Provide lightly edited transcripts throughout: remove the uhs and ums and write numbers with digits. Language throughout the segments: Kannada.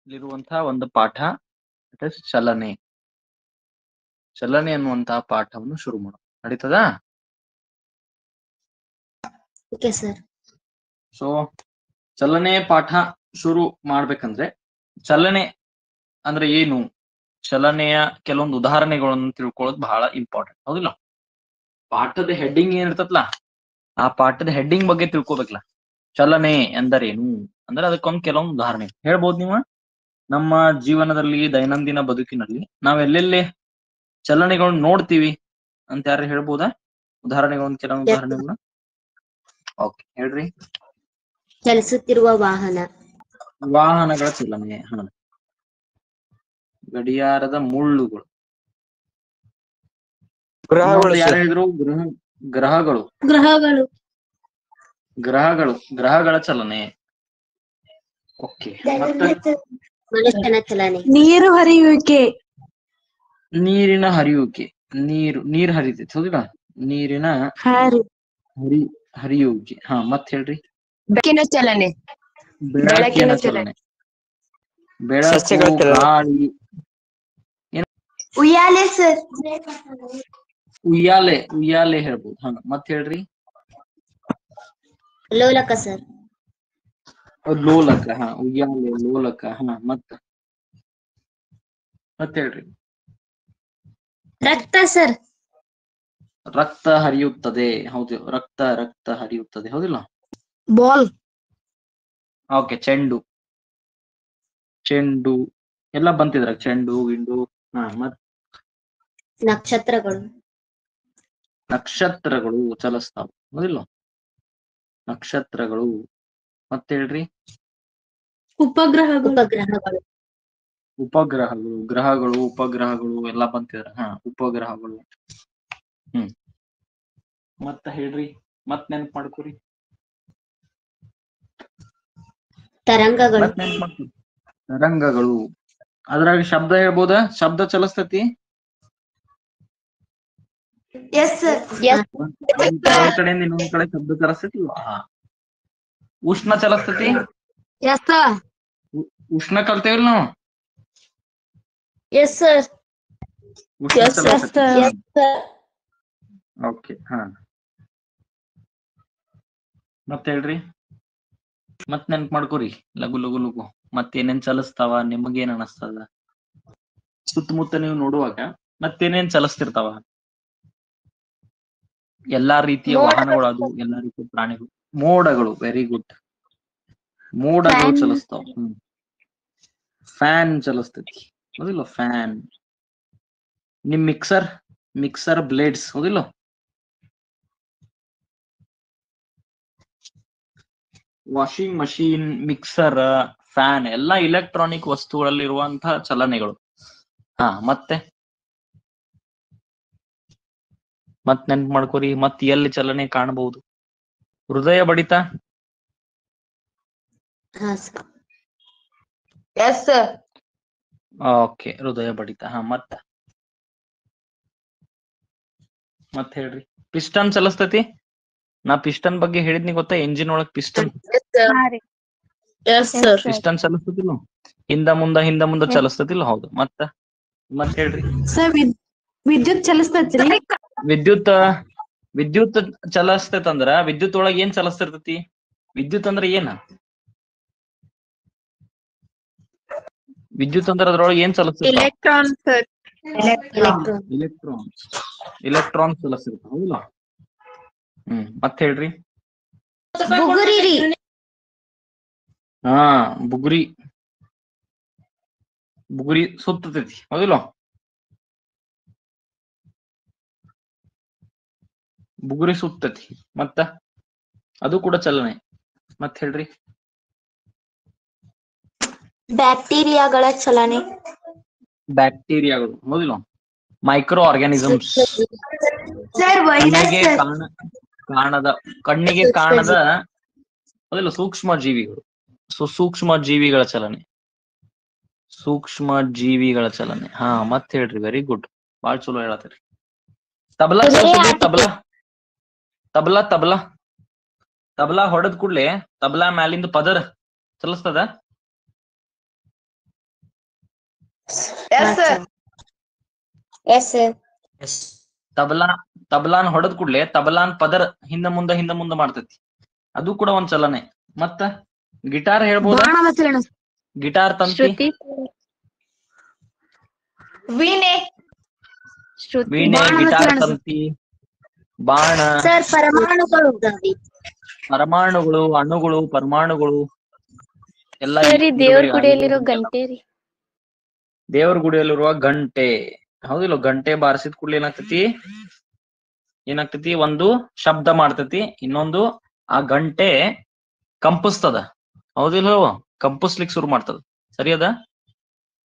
ಇರುವಂತಹ ಒಂದು ಪಾಠ ಇಟ್ ಇಸ್ ಚಲನೆ. ಚಲನೆ ಅನ್ನುವಂತಹ ಪಾಠವನ್ನು ಶುರು ಮಾಡೋಣ. ನಡೀತದಾ? Okay sir. ಸೊ ಚಲನೆ ಪಾಠ ಶುರು ಮಾಡ್ಬೇಕಂದ್ರೆ ಚಲನೆ ಅಂದ್ರೆ ಏನು, ಚಲನೆಯ ಕೆಲವೊಂದು ಉದಾಹರಣೆಗಳನ್ನು ತಿಳ್ಕೊಳ್ಳೋದು ಬಹಳ ಇಂಪಾರ್ಟೆಂಟ್, ಹೌದಿಲ್ಲ? ಪಾಠದ ಹೆಡ್ಡಿಂಗ್ ಏನಿರ್ತತ್ಲ, ಆ ಪಾಠದ ಹೆಡ್ಡಿಂಗ್ ಬಗ್ಗೆ ತಿಳ್ಕೊಬೇಕಲ್ಲ. ಚಲನೆ ಎಂದರೇನು ಅಂದ್ರೆ ಅದಕ್ಕೊಂದು ಕೆಲವೊಂದು ಉದಾಹರಣೆ ಹೇಳ್ಬೋದು. ನೀವು ನಮ್ಮ ಜೀವನದಲ್ಲಿ ದೈನಂದಿನ ಬದುಕಿನಲ್ಲಿ ನಾವ್ ಎಲ್ಲೆಲ್ಲಿ ಚಲನೆಗಳನ್ನ ನೋಡ್ತೀವಿ ಅಂತ ಯಾರು ಹೇಳ್ಬೋದಾ? ಉದಾಹರಣೆಗಳನ್ನ, ಕೆಲವೊಂದು ಉದಾಹರಣೆಗಳನ್ನ. ಓಕೆ, ಹೇಳ್ರಿ. ಚಲಿಸುತ್ತಿರುವ ವಾಹನ, ವಾಹನಗಳ ಚಲನೆ, ಗಡಿಯಾರದ ಮುಳ್ಳುಗಳು, ಯಾರು ಹೇಳಿದ್ರು? ಗ್ರಹಗಳು ಗ್ರಹಗಳು, ಗ್ರಹಗಳ ಚಲನೆ. ಓಕೆ, ಮನುಷ್ಯನ ಚಲನೆ, ನೀರು ಹರಿಯುವಿಕೆ, ನೀರಿನ ಹರಿಯುವಿಕೆ, ನೀರ್ ಹರಿತೈತಿ, ಹೌದಿಲ್ಲ? ನೀರಿನ ಹರಿಯುವಿಕೆ. ಮತ್ ಹೇಳ್ರಿ. ಬೆಳಕಿನ ಚಲನೆ, ಬೆಳಕಿನ ಚಲನೆ, ಬೆಳಕು, ಗಾಳಿ. ಉಯ್ಯಾಲೆ ಸರ್, ಉಯ್ಯಾಲೆ ಹೇಳ್ಬೋದು. ಮತ್ ಹೇಳ್ರಿ. ಲೋಲಕ ಸರ್, ಲೋಲಕ. ಉಯ್ಯಾಲೆ, ಲೋಲಕ. ಮತ್ ಹೇಳ್ರಿ. ರಕ್ತ ಸರ್, ರಕ್ತ ಹರಿಯುತ್ತದೆ, ಹೌದು. ರಕ್ತ ಹರಿಯುತ್ತದೆ, ಹೌದಿಲ್ಲ? ಬಾಲ್. ಓಕೆ, ಚೆಂಡು ಎಲ್ಲ ಬಂತಿದ್ರ, ಚೆಂಡು ಗಿಂಡು. ಮತ್ ನಕ್ಷತ್ರಗಳು ಚಲಿಸ್ತಾವ, ಹೌದಿಲ್ಲ? ನಕ್ಷತ್ರಗಳು. ಮತ್ತೆ ಹೇಳ್ರಿ. ಉಪಗ್ರಹಗಳು, ಗ್ರಹಗಳು, ಉಪಗ್ರಹಗಳು ಎಲ್ಲ ಬಂತಿದ್ರ. ಉಪಗ್ರಹಗಳು. ಮತ್ತ ಹೇಳ್ರಿ, ಮತ್ ನೆನ್ಪ್ ಮಾಡ್ಕೊರಿ. ತರಂಗಗಳು. ಅದ್ರಾಗ ಶಬ್ದ ಹೇಳ್ಬೋದ? ಶಬ್ದ ಚಲಿಸ್ತತಿ? ಒಂದ್ ಕಡೆಯಿಂದ ಇನ್ನೊಂದ್ ಕಡೆ ಶಬ್ದ ಚಲಿಸ್ತತಿ. ಉಷ್ಣ ಚಲಿಸ್ತತಿ? ಉಷ್ಣ ಕಲ್ತೇವಿಲ್ಲ ನಾವು? ಉಷ್ಣ ಚಲಿಸ್ತತಿ. ಓಕೆ, ಮತ್ ಹೇಳ್ರಿ. ಮತ್ ನೆನ್ಪ್ ಮಾಡ್ಕೊರಿ ಲಘು ಲಘು ಲಘು. ಮತ್ತೇನೇನ್ ಚಲಿಸ್ತಾವ? ನಿಮಗೇನ್ ಅನಸ್ತದ? ಸುತ್ತಮುತ್ತ ನೀವು ನೋಡುವಾಗ ಮತ್ತೇನೇನ್ ಚಲಿಸ್ತಿರ್ತಾವ? ಎಲ್ಲಾ ರೀತಿಯ ವಾಹನಗಳು, ಅದು ಎಲ್ಲಾ ರೀತಿಯ ಪ್ರಾಣಿಗಳು. ಮೋಡಗಳು, ವೆರಿ ಗುಡ್. ಮೋಡಗಳು ಚಲಿಸ್ತಾವ. ಫ್ಯಾನ್ ಚಲಿಸ್ತೈತಿ, ಹೌದಿಲ್ಲ? ಫ್ಯಾನ್. ನಿಮ್ ಮಿಕ್ಸರ್ ಬ್ಲೇಡ್ಸ್, ಹೌದಿಲ್ಲ? ವಾಷಿಂಗ್ ಮಷೀನ್, ಮಿಕ್ಸರ್, ಫ್ಯಾನ್ ಎಲ್ಲಾ ಇಲೆಕ್ಟ್ರಾನಿಕ್ ವಸ್ತುಗಳಲ್ಲಿ ಇರುವಂತಹ ಚಲನೆಗಳು. ಮತ್ತೆ ನೆನ್ಪ್ ಮಾಡ್ಕೋರಿ. ಮತ್ ಎಲ್ಲಿ ಚಲನೆ ಕಾಣಬಹುದು? ಹೃದಯ ಬಡಿತ. ಓಕೆ, ಹೃದಯ ಬಡಿತ. ಮತ್ ಹೇಳ್ರಿ. ಪಿಸ್ಟನ್ ಚಲಿಸ್ತತಿ? ನಾ ಪಿಸ್ಟನ್ ಬಗ್ಗೆ ಹೇಳಿದ್ನಿ, ಗೊತ್ತಾ? ಎಂಜಿನ್ ಒಳಗ್ ಪಿಸ್ಟನ್ ಚಲಿಸ್ತತಿಲ್ಲ? ಹಿಂದ ಮುಂದ ಚಲಿಸ್ತತಿಲ್ಲ? ಹೌದು. ಮತ್ ಹೇಳ್ರಿ. ವಿದ್ಯುತ್ ಚಲಿಸ್ತೈತ್ರಿ? ವಿದ್ಯುತ್ ಚಲಿಸ್ತೈತಂದ್ರ ವಿದ್ಯುತ್ ಒಳಗ್ ಏನ್ ಚಲಿಸ್ತಿರ್ತತಿ? ವಿದ್ಯುತ್ ಅಂದ್ರೆ ಏನ? ವಿದ್ಯುತ್ ಅಂದ್ರೆ ಅದ್ರೊಳಗೆ ಏನ್ ಚಲಿಸ್ತೈತಿ? ಇಲೆಕ್ಟ್ರಾನ್ಸ್ ಚಲಿಸ್ತಿರ್ತಾವ, ಹೌದಿಲ್ಲ? ಮತ್ ಹೇಳ್ರಿ. ಬುಗುರಿ ಸುತ್ತತೈತಿ, ಹೌದಿಲ್ಲ? ಬುಗುರಿ ಸುತ್ತತಿ. ಮತ್ತ ಅದು ಕೂಡ ಚಲನೆ. ಮತ್ ಹೇಳ್ರಿ. ಬ್ಯಾಕ್ಟೀರಿಯಾಗಳ ಚಲನೆ, ಬ್ಯಾಕ್ಟೀರಿಯಾಗಳು, ಹೌದಿಲ್ಲ? Micro organisms. ಕಣ್ಣಿಗೆ ಕಾಣದ ಹೌದಿಲ್ಲ, ಸೂಕ್ಷ್ಮ ಜೀವಿಗಳು. ಸೂಕ್ಷ್ಮ ಜೀವಿಗಳ ಚಲನೆ. ಮತ್ ಹೇಳ್ರಿ. ವೆರಿ ಗುಡ್, ಬಾಳ್ ಚಲೋ ಹೇಳತ್ತೀರಿ. ತಬಲಾ ಚಲಿಸ್ತೈತಿ? ತಬಲಾ ಹೊಡೆದ್ ಕೂಡ್ಲೆ ತಬಲಾ ಮ್ಯಾಲಿಂದ ಪದರ್ ಚಲಿಸ್ತದ? Yes, sir. Yes, sir. Yes. ತಬಲಾನ್ ಹೊಡೆದ್ ಕೂಡ್ಲೆ ತಬಲಾನ್ ಪದರ್ ಹಿಂದ ಮುಂದ ಮಾಡ್ತೈತಿ, ಅದು ಕೂಡ ಒಂದ್ ಚಲನೆ. ಮತ್ತ ಗಿಟಾರ್ ಹೇಳ್ಬೋದ? ಬಾಣದ ಚಲನೆ. ಗಿಟಾರ್ ತಂತಿ, ಶ್ರುತಿ. ವೀಣೆ. ಶ್ರುತಿ. ವೀಣೆ, ಬಾಣದ ಗಿಟಾರ್ ಚಲನೆ, ಸರ್. ತಂತಿ, ಬಾಣ, ಸರ್ ಪರಮಾಣುಗಳು. ಪರಮಾಣುಗಳು, ಅಣುಗಳು, ಪರಮಾಣುಗಳು ಎಲ್ಲ ಸರಿ, ದೇವ್ರ ಗುಡಿಯಲ್ಲಿರೋ ಗಂಟೆ ರೀ. ದೇವ್ರ ಗುಡಿಯಲ್ಲಿರುವ ಗಂಟೆ, ಹೌದಿಲ್ಲ? ಗಂಟೆ ಬಾರಿಸಿದ ಕೂಡಲೇ ಏನಾಗ್ತತಿ? ಒಂದು ಶಬ್ದ ಮಾಡ್ತತಿ, ಇನ್ನೊಂದು ಆ ಗಂಟೆ ಕಂಪಿಸ್ತದ, ಹೌದಿಲ್ಲ? ಕಂಪಿಸ್ಲಿಕ್ಕೆ ಶುರು ಮಾಡ್ತದ, ಸರಿ ಅದ?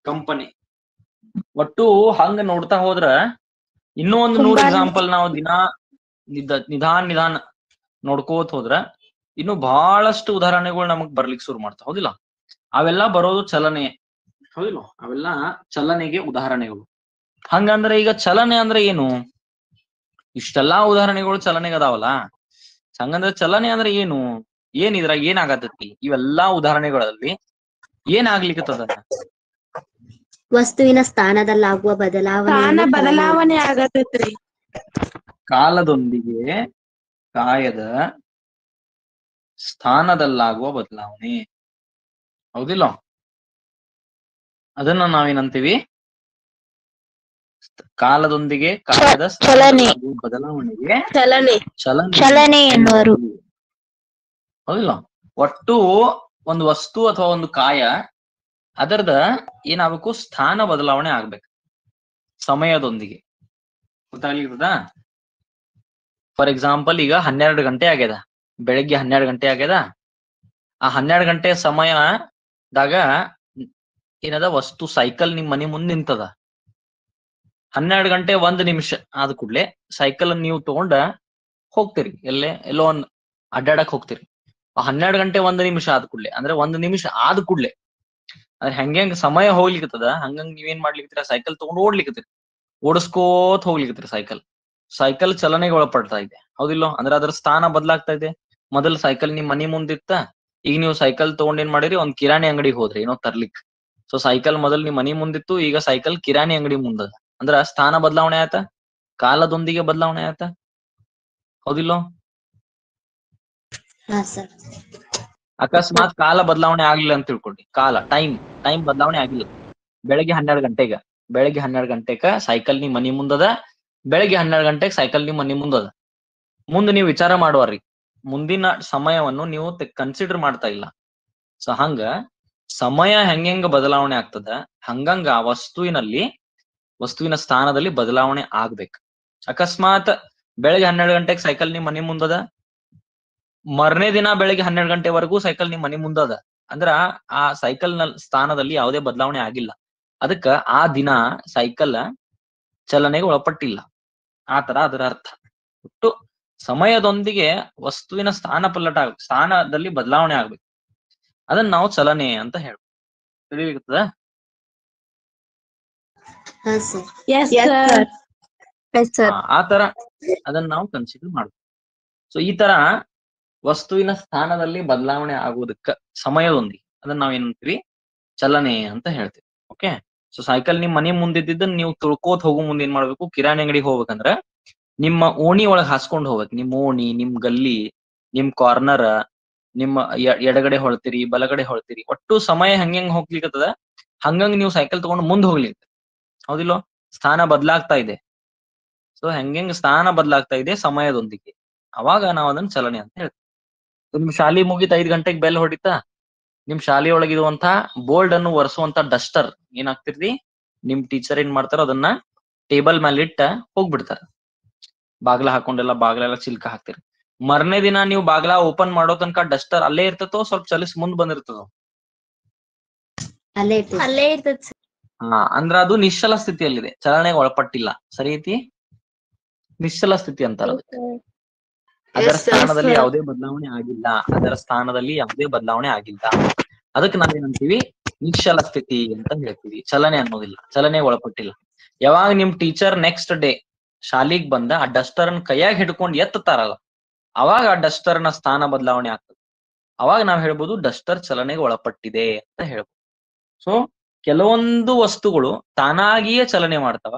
ಕಂಪನಿ. ಒಟ್ಟು ಹಂಗ ನೋಡ್ತಾ ಹೋದ್ರ ಇನ್ನೂ ಒಂದು 100 ಎಕ್ಸಾಂಪಲ್ ನಾವು ನಿಧಾನ ನೋಡ್ಕೋತ ಹೋದ್ರ ಇನ್ನು ಬಹಳಷ್ಟು ಉದಾಹರಣೆಗಳು ನಮಗ್ ಬರ್ಲಿಕ್ಕೆ ಶುರು ಮಾಡ್ತಾವ, ಹೌದಿಲ್ಲ? ಅವೆಲ್ಲ ಬರೋದು ಚಲನೆ, ಹೌದಿಲ್ಲ? ಅವೆಲ್ಲ ಚಲನೆಗೆ ಉದಾಹರಣೆಗಳು. ಹಂಗಂದ್ರೆ ಈಗ ಚಲನೆ ಅಂದ್ರೆ ಏನು? ಇಷ್ಟೆಲ್ಲಾ ಉದಾಹರಣೆಗಳು ಚಲನೆಗೆ ಅದಾವಲ್ಲ, ಹಂಗಂದ್ರೆ ಚಲನೆ ಅಂದ್ರೆ ಏನು? ಇದ್ರಾಗ ಏನಾಗತೈತಿ? ಇವೆಲ್ಲಾ ಉದಾಹರಣೆಗಳಲ್ಲಿ ಏನಾಗ್ಲಿಕ್ಕತ್ತದ? ವಸ್ತುವಿನ ಸ್ಥಾನದಲ್ಲಾಗುವ ಸ್ಥಾನ ಬದಲಾವಣೆ ಆಗತೈತ್ರಿ. ಕಾಲದೊಂದಿಗೆ ಕಾಯದ ಸ್ಥಾನದಲ್ಲಾಗುವ ಬದಲಾವಣೆ, ಹೌದಿಲ್ಲ? ಅದನ್ನ ನಾವೇನಂತೀವಿ? ಕಾಲದೊಂದಿಗೆ ಕಾಯದ ಸ್ಥಾನದಲ್ಲಾಗುವ ಬದಲಾವಣೆಗೆ ಚಲನೆ ಎನ್ನುವರು, ಹೌದಿಲ್ಲ? ಒಟ್ಟು ಒಂದು ವಸ್ತು ಅಥವಾ ಒಂದು ಕಾಯ ಅದರದ ಏನಾಗಬೇಕು? ಸ್ಥಾನ ಬದಲಾವಣೆ ಆಗ್ಬೇಕು ಸಮಯದೊಂದಿಗೆ. ಗೊತ್ತಾಗ್ಲಿಕ್ಕದ? ಫಾರ್ ಎಕ್ಸಾಂಪಲ್, ಈಗ 12 ಗಂಟೆ ಆಗ್ಯದ, ಬೆಳಗ್ಗೆ 12 ಗಂಟೆ ಆಗ್ಯದ. ಆ 12 ಗಂಟೆ ಸಮಯದಾಗ ಏನದ? ವಸ್ತು ಸೈಕಲ್ ನಿಮ್ ಮನಿ ಮುಂದ್ ನಿಂತದ. 12 ಗಂಟೆ 1 ನಿಮಿಷ ಆದ ಕೂಡ್ಲೆ ಸೈಕಲ್ ನೀವು ತಗೊಂಡ ಹೋಗ್ತೀರಿ, ಎಲ್ಲೋ ಒಂದ್ ಅಡ್ಡಾಡಕ್ ಹೋಗ್ತೀರಿ. 12 ಗಂಟೆ 1 ನಿಮಿಷ ಆದ ಕೂಡ್ಲೆ, ಅಂದ್ರೆ 1 ನಿಮಿಷ ಆದ ಕೂಡ್ಲೆ, ಅಂದ್ರೆ ಹೆಂಗ್ ಸಮಯ ಹೋಗ್ಲಿಕ್ಕತ್ತದ ಹಂಗಂಗ್ ನೀವೇನ್ ಮಾಡ್ಲಿಕ್ಕತ್ತೀರ? ಸೈಕಲ್ ತಗೊಂಡು ಓಡಿಸ್ಕೋತ ಹೋಗ್ಲಿಕ್ಕತ್ತೀರಿ. ಸೈಕಲ್ ಚಲನೆಗೆ ಒಳಪಡ್ತಾ ಇದೆ, ಹೌದಿಲ್ಲ? ಅಂದ್ರೆ ಅದ್ರ ಸ್ಥಾನ ಬದಲಾಗ್ತಾ ಇದೆ. ಮೊದಲ್ ಸೈಕಲ್ ನಿಮ್ ಮನಿ ಮುಂದಿತ್ತ, ಈಗ ನೀವು ಸೈಕಲ್ ತಗೊಂಡ್ ಏನ್ ಮಾಡಿರಿ? ಒಂದ್ ಕಿರಾಣಿ ಅಂಗಡಿಗೆ ಹೋದ್ರಿ ಏನೋ ತರ್ಲಿಕ್. ಸೊ ಸೈಕಲ್ ಮೊದಲ್ ನಿಮ್ ಮನಿ ಮುಂದಿತ್ತು, ಈಗ ಸೈಕಲ್ ಕಿರಾಣಿ ಅಂಗಡಿ ಮುಂದದ. ಅಂದ್ರ ಸ್ಥಾನ ಬದಲಾವಣೆ ಆಯ್ತ, ಕಾಲದೊಂದಿಗೆ ಬದಲಾವಣೆ ಆಯ್ತ, ಹೌದಿಲ್ಲ? ಅಕಸ್ಮಾತ್ ಕಾಲ ಬದಲಾವಣೆ ಆಗ್ಲಿಲ್ಲ ಅಂತ ತಿಳ್ಕೊಳ್ರಿ, ಟೈಮ್ ಬದಲಾವಣೆ ಆಗಿಲ್ಲ. ಬೆಳಗ್ಗೆ 12 ಗಂಟೆಕ ಸೈಕಲ್ ನಿಮ್ ಮನಿ ಮುಂದದ, ಬೆಳಗ್ಗೆ 12 ಗಂಟೆಗೆ ಸೈಕಲ್ ನಿಮ್ ಮನಿ ಮುಂದದ. ಮುಂದೆ ನೀವು ವಿಚಾರ ಮಾಡುವರಿ, ಮುಂದಿನ ಸಮಯವನ್ನು ನೀವು ಕನ್ಸಿಡರ್ ಮಾಡ್ತಾ ಇಲ್ಲ. ಸೊ ಹಂಗ ಸಮಯ ಹೆಂಗ ಬದಲಾವಣೆ ಆಗ್ತದ, ಹಂಗಂಗ ಆ ವಸ್ತುವಿನ ಸ್ಥಾನದಲ್ಲಿ ಬದಲಾವಣೆ ಆಗ್ಬೇಕು. ಅಕಸ್ಮಾತ್ ಬೆಳಗ್ಗೆ 12 ಗಂಟೆಗೆ ಸೈಕಲ್ ನಿಮ್ ಮನಿ ಮುಂದದ, ಮರನೇ ದಿನ ಬೆಳಗ್ಗೆ 12 ಗಂಟೆವರೆಗೂ ಸೈಕಲ್ ನಿಮ್ ಮನಿ ಮುಂದದ, ಅಂದ್ರ ಆ ಸೈಕಲ್ ನ ಸ್ಥಾನದಲ್ಲಿ ಯಾವುದೇ ಬದಲಾವಣೆ ಆಗಿಲ್ಲ. ಅದಕ್ಕ ಆ ದಿನ ಸೈಕಲ್ ಚಲನೆಗೆ ಒಳಪಟ್ಟಿಲ್ಲ. ಆತರ ಅದರ ಅರ್ಥ. ಒಟ್ಟು ಸಮಯದೊಂದಿಗೆ ವಸ್ತುವಿನ ಸ್ಥಾನದಲ್ಲಿ ಬದಲಾವಣೆ ಆಗ್ಬೇಕು, ಅದನ್ನ ನಾವು ಚಲನೆ ಅಂತ ಹೇಳ್ಬೋದು. ತಿಳಿಯುತ್ತದ? ಆತರ ಅದನ್ನ ನಾವು ಕನ್ಸಿಡರ್ ಮಾಡ್ಬೇಕು. ಸೊ ಈ ತರ ವಸ್ತುವಿನ ಸ್ಥಾನದಲ್ಲಿ ಬದಲಾವಣೆ ಆಗುವುದಕ್ಕ ಸಮಯದೊಂದಿಗೆ ಅದನ್ನ ನಾವ್ ಏನಂತೀವಿ? ಚಲನೆ ಅಂತ ಹೇಳ್ತೀವಿ. ಓಕೆ. ಸೊ ಸೈಕಲ್ ನಿಮ್ ಮನಿ ಮುಂದಿದ್ದನ್ನ ನೀವು ತುಳ್ಕೋತ್ ಹೋಗೋ ಮುಂದೆ ಏನ್ ಮಾಡ್ಬೇಕು? ಕಿರಾಣಿ ಅಂಗಡಿಗೆ ಹೋಗ್ಬೇಕಂದ್ರ ನಿಮ್ಮ ಓಣಿ ಒಳಗ್ ಹಾಸ್ಕೊಂಡ್ ಹೋಗ್ಬೇಕು. ನಿಮ್ ಓಣಿ, ನಿಮ್ ಗಲ್ಲಿ, ನಿಮ್ ಕಾರ್ನರ್, ನಿಮ್ಮ ಎಡಗಡೆ ಹೊಳ್ತೀರಿ, ಬಲಗಡೆ ಹೊಳ್ತೀರಿ. ಒಟ್ಟು ಸಮಯ ಹೆಂಗ್ ಹೋಗ್ಲಿಕ್ಕತ್ತದ ಹಂಗಂಗ್ ನೀವು ಸೈಕಲ್ ತಗೊಂಡು ಮುಂದ್ ಹೋಗ್ಲಿಕ್ಕೆ, ಹೌದಿಲ್ಲೋ? ಸ್ಥಾನ ಬದಲಾಗ್ತಾ ಇದೆ. ಸೊ ಹೆಂಗ್ ಸ್ಥಾನ ಬದಲಾಗ್ತಾ ಇದೆ ಸಮಯದೊಂದಿಗೆ, ಅವಾಗ ನಾವ್ ಅದನ್ನ ಚಲನೆ ಅಂತ ಹೇಳ್ತೀವಿ. ನಿಮ್ ಶಾಲಿ ಮುಗಿತ್ 5 ಗಂಟೆಗೆ ಬೆಲ್ ಹೊಡಿತಾ, ನಿಮ್ ಶಾಲೆಯೊಳಗಿರುವಂತ ಬೋರ್ಡ್ ಅನ್ನು ಒರೆಸುವಂತ ಡಸ್ಟರ್ ಏನಾಗ್ತಿರ್ತಿ? ನಿಮ್ ಟೀಚರ್ ಏನ್ ಮಾಡ್ತಾರ? ಅದನ್ನ ಟೇಬಲ್ ಮೇಲೆ ಇಟ್ಟ ಹೋಗ್ಬಿಡ್ತಾರ. ಬಾಗ್ಲ ಹಾಕೊಂಡೆಲ್ಲ ಬಾಗ್ಲೆಲ್ಲ ಚಿಲ್ಕ ಹಾಕ್ತಿರಿ. ಮರನೇ ದಿನ ನೀವು ಬಾಗ್ಲ ಓಪನ್ ಮಾಡೋ ತನಕ ಡಸ್ಟರ್ ಅಲ್ಲೇ ಇರ್ತತೋ ಸ್ವಲ್ಪ ಚಲಿಸ್ ಮುಂದ್ ಬಂದಿರ್ತದೋ? ಅಲ್ಲೇ ಇರ್ತದ. ಅಂದ್ರ ಅದು ನಿಶ್ಚಲ ಸ್ಥಿತಿಯಲ್ಲಿದೆ, ಚಲನೆಗೆ ಒಳಪಟ್ಟಿಲ್ಲ. ಸರಿ ಐತಿ? ನಿಶ್ಚಲ ಸ್ಥಿತಿ ಅಂತಾರ ಅದಕ್ಕೆ. ಅದರ ಸ್ಥಾನದಲ್ಲಿ ಯಾವುದೇ ಬದಲಾವಣೆ ಆಗಿಲ್ಲ. ಅದಕ್ಕೆ ನಾವೇನಂತೀವಿ? ನಿಶ್ಚಲ ಸ್ಥಿತಿ ಅಂತ ಹೇಳ್ತೀವಿ. ಚಲನೆ ಅನ್ನೋದಿಲ್ಲ, ಚಲನೆ ಒಳಪಟ್ಟಿಲ್ಲ. ಯಾವಾಗ ನಿಮ್ ಟೀಚರ್ ನೆಕ್ಸ್ಟ್ ಡೇ ಶಾಲಿಗ್ ಬಂದ ಆ ಡಸ್ಟರ್ ಅನ್ನ ಕೈಯಾಗ ಹಿಡ್ಕೊಂಡು ಎತ್ತಾರಲ್ಲ, ಅವಾಗ ಆ ಡಸ್ಟರ್ ನ ಸ್ಥಾನ ಬದಲಾವಣೆ ಆಗ್ತದೆ. ಅವಾಗ ನಾವ್ ಹೇಳ್ಬೋದು ಡಸ್ಟರ್ ಚಲನೆಗೆ ಒಳಪಟ್ಟಿದೆ ಅಂತ ಹೇಳ್ಬೋದು. ಸೊ ಕೆಲವೊಂದು ವಸ್ತುಗಳು ತಾನಾಗಿಯೇ ಚಲನೆ ಮಾಡ್ತಾವ,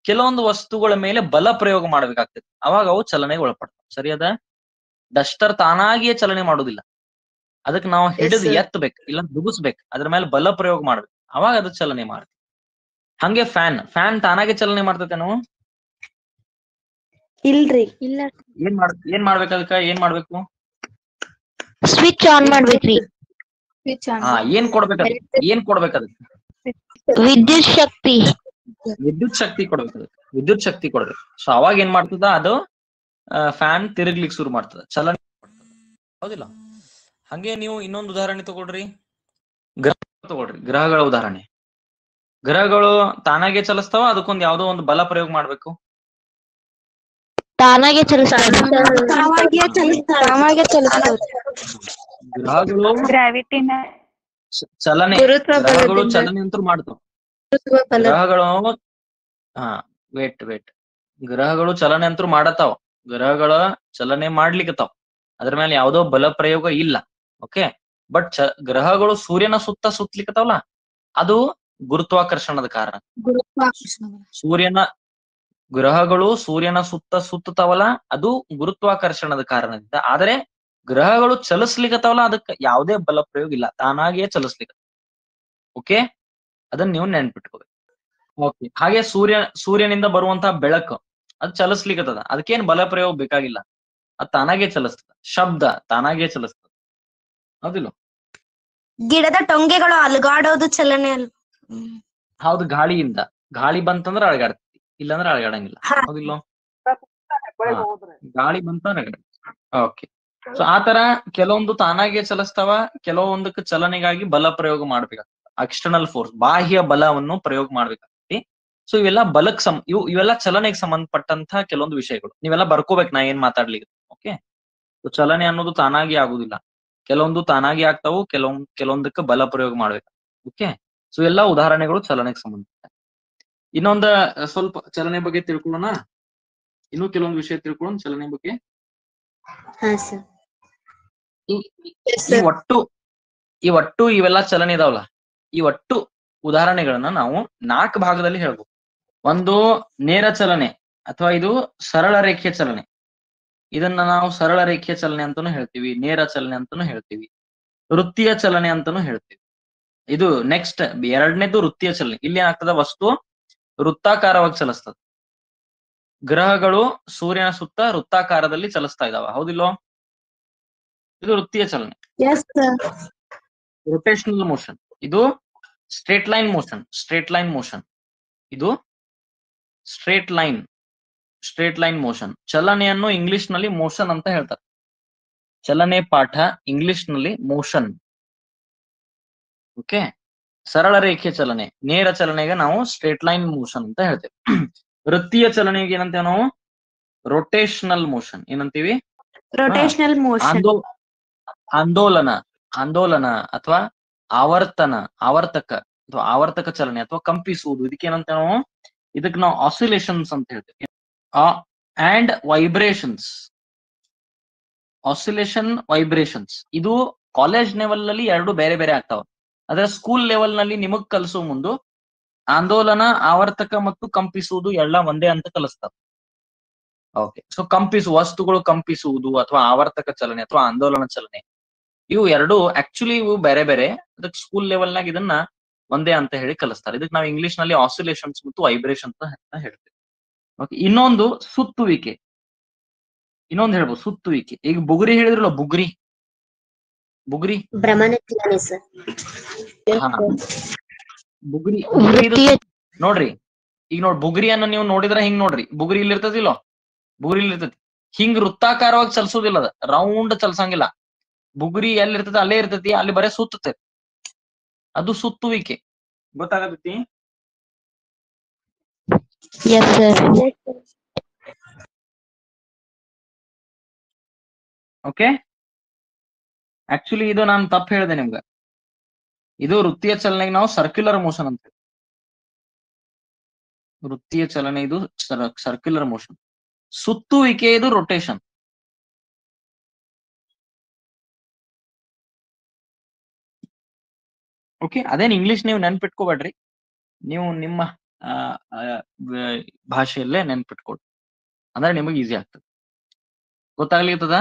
ಕೆಲವೊಂದು ವಸ್ತುಗಳ ಮೇಲೆ ಬಲ ಪ್ರಯೋಗ ಮಾಡ್ಬೇಕಾಗ್ತದೆ, ಅವಾಗ ಅವು ಚಲನೆಗೆ ಒಳಪಡ್ತಾವ. ಸರಿಯದ? ಡಸ್ಟರ್ ತಾನಾಗಿಯೇ ಚಲನೆ ಮಾಡುದಿಲ್ಲ, ಅದಕ್ಕೆ ನಾವು ಹಿಡಿದು sir. ಎತ್ತಬೇಕು, ಇಲ್ಲ ದುಗಿಸ್ಬೇಕು, ಅದ್ರ ಮೇಲೆ ಬಲ ಪ್ರಯೋಗ ಮಾಡ್ಬೇಕು, ಅವಾಗ ಅದು ಚಲನೆ ಮಾಡ್ತದೆ. ಹಂಗೆ ಫ್ಯಾನ್ ತಾನಾಗೆ ಚಲನೆ ಮಾಡ್ತತೆ ನಾವು ಇಲ್ರಿ. ಇಲ್ಲ ಏನ್ ಮಾಡ್ಬೇಕು, ಅದಕ್ಕ ಏನ್ ಮಾಡ್ಬೇಕು? ಸ್ವಿಚ್ ಆನ್ ಮಾಡ್ಬೇಕ್ರಿ. ಹಾ, ಏನ್ ಕೊಡ್ಬೇಕು ಅದಕ್ಕೆ? ವಿದ್ಯುತ್ ಶಕ್ತಿ. ವಿದ್ಯುತ್ ಶಕ್ತಿ ಕೊಡ್ಬೇಕು. ಸೊ ಅವಾಗ ಏನ್ ಮಾಡ್ತದ ಅದು? ಫ್ಯಾನ್ ತಿರುಗ್ಲಿಕ್ಕೆ ಶುರು ಮಾಡ್ತದ, ಚಲನೆ. ಹೌದಿಲ್ಲ? ಹಂಗೆ ನೀವು ಇನ್ನೊಂದು ಉದಾಹರಣೆ ತಗೊಳ್ರಿ, ಗ್ರಹಗಳ ಉದಾಹರಣೆ. ಗ್ರಹಗಳು ತಾನಾಗೆ ಚಲಿಸ್ತಾವ, ಅದಕ್ಕೊಂದು ಯಾವ್ದೋ ಒಂದು ಬಲ ಪ್ರಯೋಗ ಮಾಡ್ಬೇಕು. ತಾನಾಗೆ ಚಲಿಸ್ತಾವ. ತಾವಾಗೆ ಚಲಿಸ್ತಾವ. ಗ್ರಹಗಳು ಗ್ರಾವಿಟಿನ ಚಲನೆ ಅಂತೂ ಮಾಡ್ತಾವ. ಗ್ರಹಗಳು ಹಾ ವೇಟ್ ಗ್ರಹಗಳು ಚಲನೆ ಅಂತೂ ಮಾಡತಾವ, ಗ್ರಹಗಳ ಚಲನೆ ಮಾಡ್ಲಿಕ್ಕತ್ತಾವ, ಅದ್ರ ಮೇಲೆ ಯಾವ್ದೋ ಬಲ ಪ್ರಯೋಗ ಇಲ್ಲ. ಓಕೆ, ಬಟ್ ಗ್ರಹಗಳು ಸೂರ್ಯನ ಸುತ್ತಲಿಕ್ಕತ್ತಾವಲ್ಲ, ಅದು ಗುರುತ್ವಾಕರ್ಷಣದ ಕಾರಣ. ಗ್ರಹಗಳು ಸೂರ್ಯನ ಸುತ್ತತಾವಲ್ಲ, ಅದು ಗುರುತ್ವಾಕರ್ಷಣದ ಕಾರಣದಿಂದ. ಆದರೆ ಗ್ರಹಗಳು ಚಲಿಸ್ಲಿಕ್ಕತ್ತಾವಲ್ಲ, ಅದಕ್ಕೆ ಯಾವುದೇ ಬಲ ಪ್ರಯೋಗ ಇಲ್ಲ, ತಾನಾಗಿಯೇ ಚಲಿಸ್ಲಿಕ್ಕ. ಓಕೆ, ಅದನ್ನ ನೀವು ನೆನ್ಪಿಟ್ಕೋಬೇಕು. ಓಕೆ, ಹಾಗೆ ಸೂರ್ಯನಿಂದ ಬರುವಂತಹ ಬೆಳಕು ಅದು ಚಲಿಸ್ಲಿಕ್ಕತ್ತದ, ಅದಕ್ಕೇನ್ ಬಲ ಪ್ರಯೋಗ ಬೇಕಾಗಿಲ್ಲ, ಅದು ತಾನಾಗೆ ಚಲಿಸ್ತದ. ಶಬ್ದ ತಾನಾಗೆ ಚಲಿಸ್ತದ, ಹೌದಿಲ್ಲ? ಗಿಡದ ಟೊಂಗೆಗಳು ಅಲುಗಾಡೋದು ಚಲನೆ ಅಲ್ಲ. ಹೌದು, ಗಾಳಿ ಬಂತಂದ್ರ ಅಳಗಾಡ್ತೈತಿ, ಇಲ್ಲಾಂದ್ರೆ ಅಳಗಾಡಂಗಿಲ್ಲ. ಹೌದಿಲ್ಲ? ಗಾಳಿ ಬಂತಂದ್ರ ಓಕೆ. ಸೊ ಆತರ ಕೆಲವೊಂದು ತಾನಾಗೆ ಚಲಿಸ್ತಾವ, ಕೆಲವೊಂದಕ್ಕೆ ಚಲನೆಗಾಗಿ ಬಲ ಪ್ರಯೋಗ ಮಾಡ್ಬೇಕಾಗ್ತದೆ. ಎಕ್ಸ್ಟರ್ನಲ್ ಫೋರ್ಸ್, ಬಾಹ್ಯ ಬಲವನ್ನು ಪ್ರಯೋಗ ಮಾಡ್ಬೇಕಾಗ್ತದೆ. ಸೊ ಇವೆಲ್ಲ ಇವೆಲ್ಲ ಚಲನೆಗೆ ಸಂಬಂಧಪಟ್ಟಂತ ಕೆಲವೊಂದು ವಿಷಯಗಳು, ನೀವೆಲ್ಲ ಬರ್ಕೋಬೇಕು ನಾ ಏನ್ ಮಾತಾಡ್ಲಿಕ್ಕೆ. ಓಕೆ, ಚಲನೆ ಅನ್ನೋದು ತಾನಾಗಿ ಆಗುದಿಲ್ಲ, ಕೆಲವೊಂದು ತಾನಾಗಿ ಆಗ್ತಾವು, ಕೆಲವೊಂದಕ್ಕೆ ಬಲ ಪ್ರಯೋಗ ಮಾಡ್ಬೇಕು. ಓಕೆ, ಸೊ ಎಲ್ಲಾ ಉದಾಹರಣೆಗಳು ಚಲನೆಗೆ ಸಂಬಂಧಪಟ್ಟ. ಇನ್ನೊಂದ ಸ್ವಲ್ಪ ಚಲನೆ ಬಗ್ಗೆ ತಿಳ್ಕೊಳ್ಳೋಣ, ಇನ್ನೂ ಕೆಲವೊಂದು ವಿಷಯ ತಿಳ್ಕೊಳ್ಳೋಣ ಚಲನೆ ಬಗ್ಗೆ. ಹಾ ಸರ್. ಈ ಒಟ್ಟು ಇವೆಲ್ಲ ಚಲನೆ ಇದಾವಲ್ಲ, ಈ ಒಟ್ಟು ಉದಾಹರಣೆಗಳನ್ನ ನಾವು 4 ಭಾಗದಲ್ಲಿ ಹೇಳ್ಬೋದು. ಒಂದು ನೇರ ಚಲನೆ, ಅಥವಾ ಇದು ಸರಳ ರೇಖೆಯ ಚಲನೆ. ಇದನ್ನ ನಾವು ಸರಳ ರೇಖೆಯ ಚಲನೆ ಅಂತಾನು ಹೇಳ್ತೀವಿ, ನೇರ ಚಲನೆ ಅಂತಾನು ಹೇಳ್ತೀವಿ, ವೃತ್ತೀಯ ಚಲನೆ ಅಂತಾನು ಹೇಳ್ತೀವಿ. ಇದು ನೆಕ್ಸ್ಟ್ ಎರಡನೇದು ವೃತ್ತೀಯ ಚಲನೆ. ಇಲ್ಲಿ ಏನಾಗ್ತದ, ವಸ್ತು ವೃತ್ತಾಕಾರವಾಗಿ ಚಲಿಸ್ತದ. ಗ್ರಹಗಳು ಸೂರ್ಯನ ಸುತ್ತ ವೃತ್ತಾಕಾರದಲ್ಲಿ ಚಲಿಸ್ತಾ ಇದಾವ, ಹೌದಿಲ್ಲೋ? ಇದು ವೃತ್ತೀಯ ಚಲನೆ. ರೊಟೇಷನಲ್ ಮೋಷನ್, ಇದು ಸ್ಟ್ರೇಟ್ ಲೈನ್ ಮೋಷನ್, ಇದು ಸ್ಟ್ರೇಟ್ ಲೈನ್ ಮೋಷನ್. ಚಲನೆಯನ್ನು ಇಂಗ್ಲಿಷ್ ನಲ್ಲಿ ಮೋಷನ್ ಅಂತ ಹೇಳ್ತಾರೆ. ಚಲನೆ ಪಾಠ ಇಂಗ್ಲಿಷ್ ನಲ್ಲಿ ಮೋಷನ್. ಓಕೆ, ಸರಳ ರೇಖೆ ಚಲನೆ, ನೇರ ಚಲನೆಗೆ ನಾವು ಸ್ಟ್ರೇಟ್ ಲೈನ್ ಮೋಷನ್ ಅಂತ ಹೇಳ್ತೇವೆ. ವೃತ್ತೀಯ ಚಲನೆಗೆ ಏನಂತೇವೆ ನಾವು? Rotational motion. ಏನಂತೀವಿ? Rotational motion. ಆಂದೋಲನ ಅಥವಾ ಆವರ್ತಕ ಚಲನೆ ಅಥವಾ ಕಂಪಿಸುವುದು, ಇದಕ್ಕೇನಂತ ನಾವು? ಇದಕ್ಕೆ ನಾವು ಆಸಿಲೇಷನ್ಸ್ ಅಂತ ಹೇಳ್ತೇವೆ. And vibrations, oscillation, vibrations. ಇದು ಕಾಲೇಜ್ ಲೆವೆಲ್ ನಲ್ಲಿ ಎರಡು ಬೇರೆ ಬೇರೆ ಆಗ್ತಾವ, ಆದ್ರೆ ಸ್ಕೂಲ್ ಲೆವೆಲ್ ನಲ್ಲಿ ನಿಮಗ್ ಕಲಿಸೋ ಮುಂದು ಆಂದೋಲನ, ಆವರ್ತಕ ಮತ್ತು ಕಂಪಿಸುವುದು ಎಲ್ಲ ಒಂದೇ ಅಂತ ಕಲಿಸ್ತಾವ. ಓಕೆ, ಸೊ ವಸ್ತುಗಳು ಕಂಪಿಸುವುದು ಅಥವಾ ಆವರ್ತಕ ಚಲನೆ ಅಥವಾ ಆಂದೋಲನ ಚಲನೆ, ಇವು ಎರಡು ಆಕ್ಚುಲಿ ಇವು ಬೇರೆ ಬೇರೆ. ಅದಕ್ಕೆ ಸ್ಕೂಲ್ ಲೆವೆಲ್ ನಾಗ ಇದನ್ನ ಒಂದೇ ಅಂತ ಹೇಳಿ ಕಲಿಸ್ತಾರೆ. ಇದಕ್ಕೆ ನಾವು ಇಂಗ್ಲಿಷ್ ನಲ್ಲಿ ಆಸಿಲೇಷನ್ಸ್ ಮತ್ತು ವೈಬ್ರೇಷನ್ ಅಂತ ಹೇಳ್ತೇವೆ. ಓಕೆ, ಇನ್ನೊಂದು ಸುತ್ತುವಿಕೆ. ಹೇಳ್ಬೋದು ಸುತ್ತುವಿಕೆ. ಈಗ ಬುಗುರಿ ಹೇಳಿದ್ರಲ್ಲ, ಬುಗುರಿ ಭ್ರಮಣ ಚಲನೆ ಸರ್. ಬುಗುರಿ ನೋಡ್ರಿ. ಈಗ ಬುಗುರಿಯನ್ನ ನೀವು ನೋಡಿದ್ರೆ ಹಿಂಗ್ ನೋಡ್ರಿ, ಬುಗುರಿ ಇಲ್ಲಿ ಇರ್ತದಿಲ್ಲೋ, ಹಿಂಗ್ ವೃತ್ತಾಕಾರವಾಗಿ ಚಲಿಸೋದಿಲ್ಲ, ಅದ ರೌಂಡ್ ಚಲ್ಸಂಗಿಲ್ಲ. ಬುಗುರಿ ಎಲ್ಲಿ ಇರ್ತದೆ ಅಲ್ಲೇ ಇರ್ತೈತಿ, ಅಲ್ಲಿ ಬರೇ ಸುತ್ತತೆ, ಅದು ಸುತ್ತುವಿಕೆ. ಗೊತ್ತಾಗತೈತಿ? ಓಕೆ, ಆಕ್ಚುಲಿ ಇದು ನಾನು ತಪ್ಪು ಹೇಳಿದೆ ನಿಮ್ಗೆ. ಇದು ವೃತ್ತೀಯ ಚಲನೆಗೆ ನಾವು ಸರ್ಕ್ಯುಲರ್ ಮೋಷನ್ ಅಂತ. ವೃತ್ತೀಯ ಚಲನೆ ಇದು ಸರ್ಕ್ಯುಲರ್ ಮೋಷನ್, ಸುತ್ತುವಿಕೆ ಇದು ರೊಟೇಷನ್. ಓಕೆ, ಅದೇನ್ ಇಂಗ್ಲಿಷ್ ನೀವು ನೆನ್ಪಿಟ್ಕೋಬೇಡ್ರಿ, ನೀವು ನಿಮ್ಮ ಆ, ಆ, ಭಾಷೆಯಲ್ಲೇ ನೆನ್ಪಿಟ್ಕೊಳ್ರಿ, ಅಂದ್ರೆ ನಿಮಗೆ ಈಸಿ ಆಗ್ತದೆ. ಗೊತ್ತಾಗ್ಲಿರ್ತದ?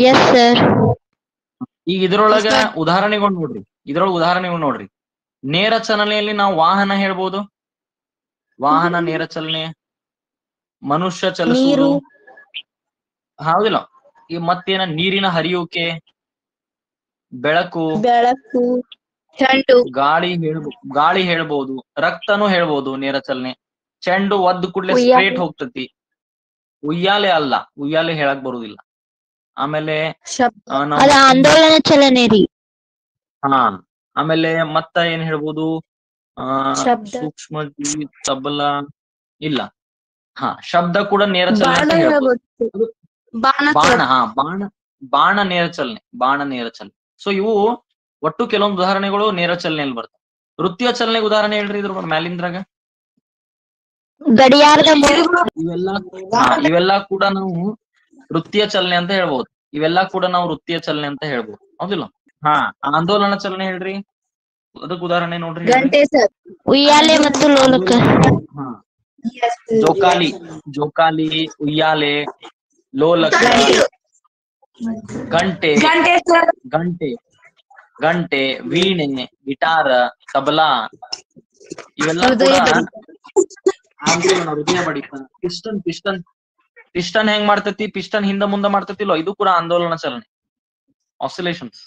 Yes sir. ಈಗ ಇದ್ರೊಳಗ ಉದಾಹರಣೆಗಳು ನೋಡ್ರಿ, ಉದಾಹರಣೆಗಳು ನೋಡ್ರಿ. ನೇರ ಚಲನೆಯಲ್ಲಿ ನಾವು ವಾಹನ ಹೇಳ್ಬೋದು, ವಾಹನ ನೇರ ಚಲನೆ, ಮನುಷ್ಯ ಚಲಿಸುವುದು, ನೀರು. ಹೌದಿಲ್ಲ? ಈ ಮತ್ತೇನ ನೀರಿನ ಹರಿಯುವಿಕೆ, ಬೆಳಕು, ಚೆಂಡು. ಗಾಳಿ ಹೇಳ್ಬೋದು, ರಕ್ತನೂ ಹೇಳ್ಬೋದು ನೇರ ಚಲನೆ. ಚೆಂಡು ಒದ್ದು ಕೂಡ್ಲೆ ಉಯ್ಯಾಲೆ. ಸ್ಟ್ರೇಟ್ ಹೋಗ್ತತಿ. ಉಯ್ಯಾಲೆ ಅಲ್ಲ, ಉಯ್ಯಾಲೆ ಹೇಳಕ್ ಬರುದಿಲ್ಲ. ಆಮೇಲೆ ನಾವು ಅದ ಆಂದೋಲನ ಚಲನೆ ರೀ. ಹಾ, ಆಮೇಲೆ ಮತ್ತ ಏನ್ ಹೇಳ್ಬೋದು, ಶಬ್ದ. ಸೂಕ್ಷ್ಮ ಜೀವಿ, ತಬಲ ಇಲ್ಲ. ಹಾ, ಶಬ್ದ ಕೂಡ ನೇರ ಚಲನೆ ಅಂತ ಹೇಳ್ಬೋದು. ಬಾಣ ನೇರ ಚಲನೆ. ಸೊ ಇವು ಒಟ್ಟು ಕೆಲವೊಂದು ಉದಾಹರಣೆಗಳು ನೇರ ಚಲನೆಯಲ್ಲಿ ಬರ್ತವೆ. ವೃತ್ತಿಯ ಚಲನೆಗೆ ಉದಾಹರಣೆ ಹೇಳ್ರಿ ಇದ್ರ ಮ್ಯಾಲಿಂದ್ರಾಗ. ಗಡಿಯಾರದ ಇವೆಲ್ಲ ಕೂಡ ನಾವು ವೃತ್ತಿಯ ಚಲನೆ ಅಂತ ಹೇಳ್ಬೋದು. ಹೌದಿಲ್ಲ? ಹಾ, ಆಂದೋಲನ ಚಲನೆ ಹೇಳ್ರಿ, ಅದಕ್ಕೆ ಉದಾಹರಣೆ ನೋಡ್ರಿ. ಗಂಟೆ ಸರ್. ಉಯ್ಯಾಲೆ ಮತ್ತು ಲೋಲಕ. ಹಾ, ಜೋಕಾಲಿ, ಉಯ್ಯಾಲೆ, ಲೋಲಕ, ಗಂಟೆ, ವೀಣೆ, ಗಿಟಾರ್, ತಬಲಾ, ಇವೆಲ್ಲ ಕೂಡ ಆಂದೋಲನ, ಹೃದಯ ಬಡಿತ. ಪಿಸ್ಟನ್ ಹೆಂಗ್ ಮಾಡ್ತತಿ? ಪಿಸ್ಟನ್ ಹಿಂದ ಮುಂದ ಮಾಡ್ತತಿಲ್ಲೋ, ಇದು ಕೂಡ ಆಂದೋಲನ ಚಲನೆ, ಆಸಿಲೇಷನ್ಸ್.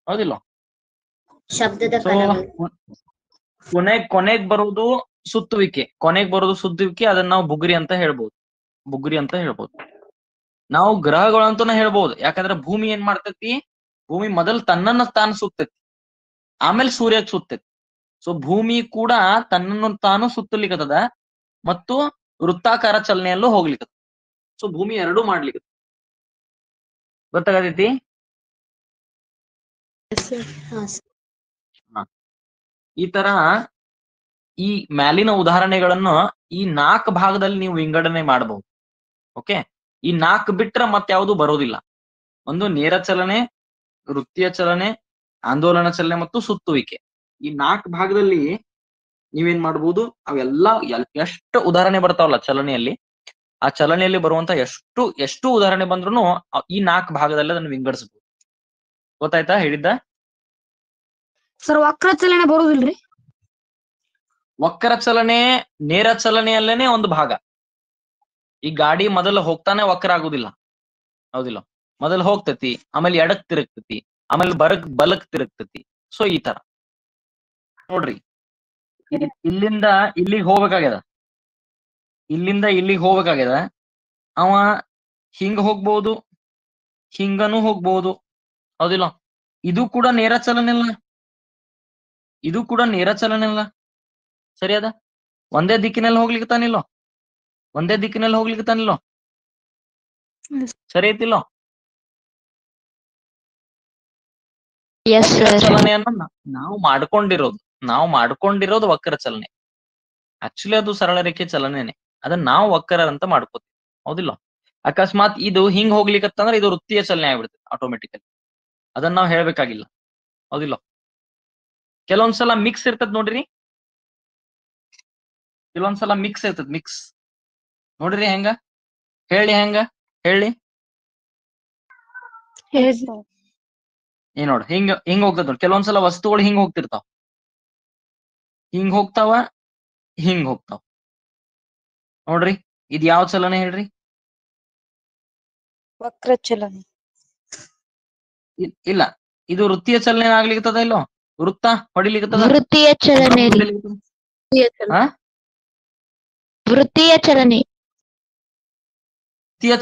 ಹೌದಿಲ್ಲ? ಶಬ್ದದ ಸೊ ಕೊನೆಗ್ ಬರುವುದು ಸುತ್ತುವಿಕೆ, ಅದನ್ನ ನಾವು ಬುಗುರಿ ಅಂತ ಹೇಳ್ಬೋದು. ನಾವು ಗ್ರಹಗಳು ಅಂತಾನೆ ಹೇಳ್ಬೋದು, ಯಾಕಂದ್ರೆ ಭೂಮಿ ಏನ್ ಮಾಡ್ತತಿ? ಭೂಮಿ ಮೊದಲು ತನ್ನನ್ನ ತಾನು ಸುತ್ತತಿ, ಆಮೇಲೆ ಸೂರ್ಯಕ್ ಸುತ್ತತಿ. ಸೊ ಭೂಮಿ ಕೂಡ ತನ್ನನ್ನು ತಾನು ಸುತ್ತಲಿಕ್ಕದ ಮತ್ತು ವೃತ್ತಾಕಾರ ಚಲನೆಯಲ್ಲೂ ಹೋಗ್ಲಿಕ್ಕದ. ಸೊ ಭೂಮಿ ಎರಡೂ ಮಾಡ್ಲಿಕ್ಕೆ. ಗೊತ್ತಾಗತೈತಿ? ಈ ತರ ಈ ಮ್ಯಾಲಿನ ಉದಾಹರಣೆಗಳನ್ನು ಈ 4 ಭಾಗದಲ್ಲಿ ನೀವು ವಿಂಗಡಣೆ ಮಾಡಬಹುದು. ಓಕೆ, ಈ 4 ಬಿಟ್ರೆ ಮತ್ತೆ ಯಾವುದು ಬರೋದಿಲ್ಲ. ಒಂದು ನೇರ ಚಲನೆ, ವೃತ್ತಿಯ ಚಲನೆ, ಆಂದೋಲನ ಚಲನೆ ಮತ್ತು ಸುತ್ತುವಿಕೆ. ಈ 4 ಭಾಗದಲ್ಲಿ ನೀವೇನ್ ಮಾಡ್ಬೋದು? ಅವೆಲ್ಲ ಎಷ್ಟು ಉದಾಹರಣೆ ಬರ್ತಾವಲ್ಲ ಚಲನೆಯಲ್ಲಿ, ಆ ಚಲನೆಯಲ್ಲಿ ಬರುವಂತ ಎಷ್ಟು ಉದಾಹರಣೆ ಬಂದ್ರು ಈ 4 ಭಾಗದಲ್ಲಿ ಅದನ್ನು ವಿಂಗಡಿಸಬಹುದು. ಗೊತ್ತಾಯ್ತಾ ಹೇಳಿದ್ದ? ಸರ್, ವಕ್ರ ಚಲನೆ ಬರುದಿಲ್ರಿ? ವಕ್ರ ಚಲನೆ ನೇರ ಚಲನೆಯಲ್ಲೇನೆ ಒಂದು ಭಾಗ. ಈ ಗಾಡಿ ಮೊದಲು ಹೋಗ್ತಾನೆ ವಕ್ರ ಆಗುದಿಲ್ಲ, ಹೌದಿಲ್ಲ? ಮೊದಲು ಹೋಗ್ತತಿ, ಆಮೇಲೆ ಎಡಕ್ ತಿರುಗ್ತತಿ, ಆಮೇಲೆ ಬಲಕ್ ತಿರುಗ್ತತಿ. ಸೊ ಈ ತರ ನೋಡ್ರಿ, ಇಲ್ಲಿಂದ ಇಲ್ಲಿಗೆ ಹೋಗ್ಬೇಕಾಗ್ಯದ, ಅವ ಹಿಂಗ ಹೋಗ್ಬಹುದು, ಹಿಂಗನೂ ಹೋಗ್ಬಹುದು, ಹೌದಿಲ್ಲ? ಇದು ಕೂಡ ನೇರ ಚಲನೆ ಅಲ್ಲ, ಸರಿ ಅದ? ಒಂದೇ ದಿಕ್ಕಿನಲ್ಲಿ ಹೋಗ್ಲಿಕ್ತಾನಿಲ್ಲೋ, ಸರಿ ಐತಿಲ್ಲೋ? ಚಲನೆಯನ್ನು ನಾವು ಮಾಡ್ಕೊಂಡಿರೋದು ವಕ್ರ ಚಲನೆ. ಆಕ್ಚುಲಿ ಅದು ಸರಳ ರೇಖೆ ಚಲನೆನೆ, ಅದನ್ನ ನಾವು ವಕ್ರ ಅಂತ ಮಾಡ್ಕೋತೀವಿ, ಹೌದಿಲ್ಲ? ಅಕಸ್ಮಾತ್ ಇದು ಹಿಂಗ್ ಹೋಗ್ಲಿಕ್ಕತ್ತಂದ್ರೆ ಇದು ವೃತ್ತಿಯ ಚಲನೆ ಆಗ್ಬಿಡ್ತದೆ ಆಟೋಮೆಟಿಕಲಿ, ಅದನ್ನ ನಾವು ಹೇಳ್ಬೇಕಾಗಿಲ್ಲ, ಹೌದಿಲ್ಲ? ಕೆಲವೊಂದ್ಸಲ ಮಿಕ್ಸ್ ಇರ್ತದ ನೋಡ್ರಿ, ಮಿಕ್ಸ್ ನೋಡ್ರಿ ಹೆಂಗ ಹೇಳಿ ನೋಡ್ರಿ, ಹಿಂಗ್ ಹೋಗ್ತದ ನೋಡಿ. ಕೆಲವೊಂದ್ಸಲ ವಸ್ತುಗಳು ಹಿಂಗ್ ಹೋಗ್ತಿರ್ತಾವ, ಹಿಂಗ್ ಹೋಗ್ತಾವ ನೋಡ್ರಿ. ಇದ್ ಯಾವ ಚಲನೆ ಹೇಳ್ರಿ? ವಕ್ರ ಚಲನೆ. ಇಲ್ಲ, ಇದು ವೃತ್ತಿಯ ಚಲನೆ ಆಗ್ಲಿಕ್ಕದ ಇಲ್ಲೋ? ವೃತ್ತ ಹೊಡಿಲಿಕ್ಕದ? ವೃತ್ತಿಯ ಚಲನೆ. ವೃತ್ತಿಯ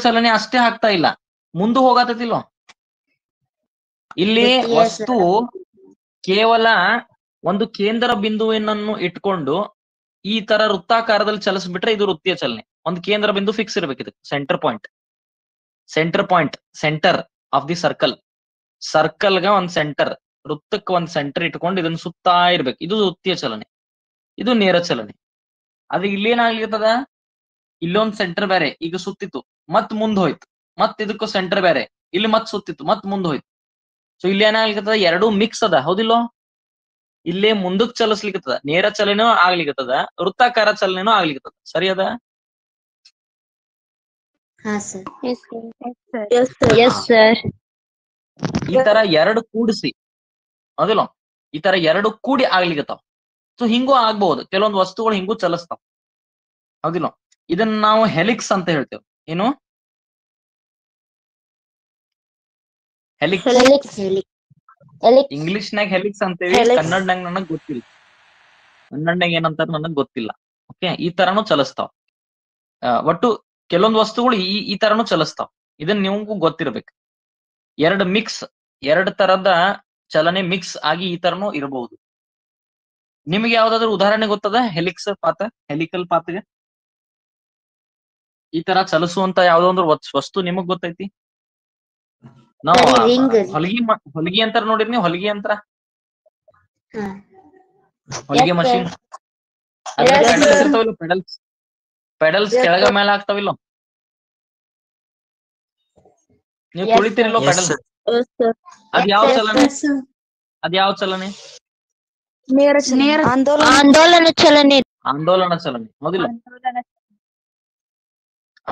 ಚಲನೆ ಅಷ್ಟೇ ಆಗ್ತಾ ಇಲ್ಲ, ಮುಂದೆ ಹೋಗತ್ತಿಲ್ಲೋ? ಇಲ್ಲಿ ವಸ್ತು ಕೇವಲ ಒಂದು ಕೇಂದ್ರ ಬಿಂದುವಿನನ್ನು ಇಟ್ಕೊಂಡು ಈ ತರ ವೃತ್ತಾಕಾರದಲ್ಲಿ ಚಲಿಸ್ಬಿಟ್ರೆ ಇದು ವೃತ್ತಿಯ ಚಲನೆ. ಒಂದು ಕೇಂದ್ರ ಬಿಂದು ಫಿಕ್ಸ್ ಇರ್ಬೇಕು, ಇದಕ್ಕೆ centre point, centre of the ಸರ್ಕಲ್ಗೆ ಒಂದ್ ಸೆಂಟರ್, ವೃತ್ತಕ್ಕೆ ಒಂದ್ ಸೆಂಟರ್ ಇಟ್ಕೊಂಡು ಇದನ್ನ ಸುತ್ತಾ ಇರ್ಬೇಕು. ಇದು ವೃತ್ತಿಯ ಚಲನೆ, ಇದು ನೇರ ಚಲನೆ. ಆದ್ರೆ ಇಲ್ಲೇನಾಗ್ಲಿರ್ತದ? ಇಲ್ಲೊಂದ್ ಸೆಂಟರ್ ಬೇರೆ, ಈಗ ಸುತ್ತಿತ್ತು, ಮತ್ ಮುಂದ್ ಹೋಯ್ತು, ಮತ್ ಇದಕ್ಕೂ ಸೆಂಟರ್ ಬೇರೆ, ಇಲ್ಲಿ ಮತ್ ಸುತ್ತಿತ್ತು ಮತ್ ಮುಂದ್ ಹೋಯ್ತು. ಸೊ ಇಲ್ಲಿ ಏನಾಗ್ಲಿಕ್ಕದ, ಎರಡು ಮಿಕ್ಸ್ ಅದ, ಹೌದಿಲ್ಲೋ? ಇಲ್ಲೇ ಮುಂದಕ್ ಚಲಿಸ್ಲಿಕ್ಕದ, ನೇರ ಚಲನೆನೂ ಆಗ್ಲಿಕ್ಕದ, ವೃತ್ತಾಕಾರ ಚಲನೆನೂ ಆಗ್ಲಿಕ್ಕದ. ಸರಿ ಅದ? ಹಾ ಸರ್. Yes sir. ಈ ತರ ಎರಡು ಕೂಡಿಸಿ, ಹೌದಿಲ್ಲ? ಈ ತರ ಎರಡು ಕೂಡಿ ಆಗ್ಲಿಕ್ಕತ್ತಾವ. ಸೊ ಹಿಂಗೂ ಆಗ್ಬಹುದು, ಕೆಲವೊಂದು ವಸ್ತುಗಳು ಹಿಂಗೂ ಚಲಿಸ್ತಾವ, ಹೌದಿಲ್ಲ? ಇದನ್ನ ನಾವು ಹೆಲಿಕ್ಸ್ ಅಂತ ಹೇಳ್ತೇವೆ. ಏನು? ಹೆಲಿಕ್ಸ್. ಇಂಗ್ಲಿಷ್ನಾಗ ಹೆಲಿಕ್ಸ್ ಅಂತೇವಿ, ಕನ್ನಡನಾಗ ನನಗ್ ಗೊತ್ತಿಲ್ಲ. ಕನ್ನಡನಾಗ ಏನಂತಾರ ನನಗ್ ಗೊತ್ತಿಲ್ಲ. ಓಕೆ, ಈ ತರನು ಚಲಿಸ್ತಾವ. ಒಟ್ಟು ಕೆಲವೊಂದು ವಸ್ತುಗಳು ಈ ತರನು ಚಲಿಸ್ತಾವ. ಇದನ್ನ ನಿಮಗೂ ಗೊತ್ತಿರ್ಬೇಕು. ಎರಡು ತರದ ಚಲನೆ ಮಿಕ್ಸ್ ಆಗಿ ಈ ತರನು ಇರಬಹುದು. ನಿಮ್ಗೆ ಯಾವ್ದಾದ್ರು ಉದಾಹರಣೆ ಗೊತ್ತದ ಹೆಲಿಕ್ಸ್ ಪಾತ್, ಹೆಲಿಕಲ್ ಪಾತ್ಗೆ? ಈ ತರ ಚಲಿಸುವಂತ ಯಾವ್ದೋ ಒಂದು ವಸ್ತು ನಿಮಗ್ ಗೊತ್ತೈತಿ? ನಾವು ಹೊಲಿಗೆ ಅಂತಾರ ನೋಡಿರಿ ನೀವು, ಹೊಲಿಗೆ ಯಂತ್ರ, ಹೊಲಿಗೆ ಮಷೀನ್, ಪೆಡಲ್ಸ್ ಪೆಡಲ್ಸ್ ಕೆಳಗ ಮೇಲೆ ಆಗ್ತಾವಿಲ್ಲ? ನೀವು ಕುಳಿತಿರಿಲ್ಲೋ ಪೆಡಲ್, ಅದ್ ಯಾವ ಚಲನೆ? ಅದ್ಯಾವ ಚಲನೆ? ಆಂದೋಲನ ಚಲನೆ. ಆಂದೋಲನ ಚಲನೆ, ಹೌದಿಲ್ಲ?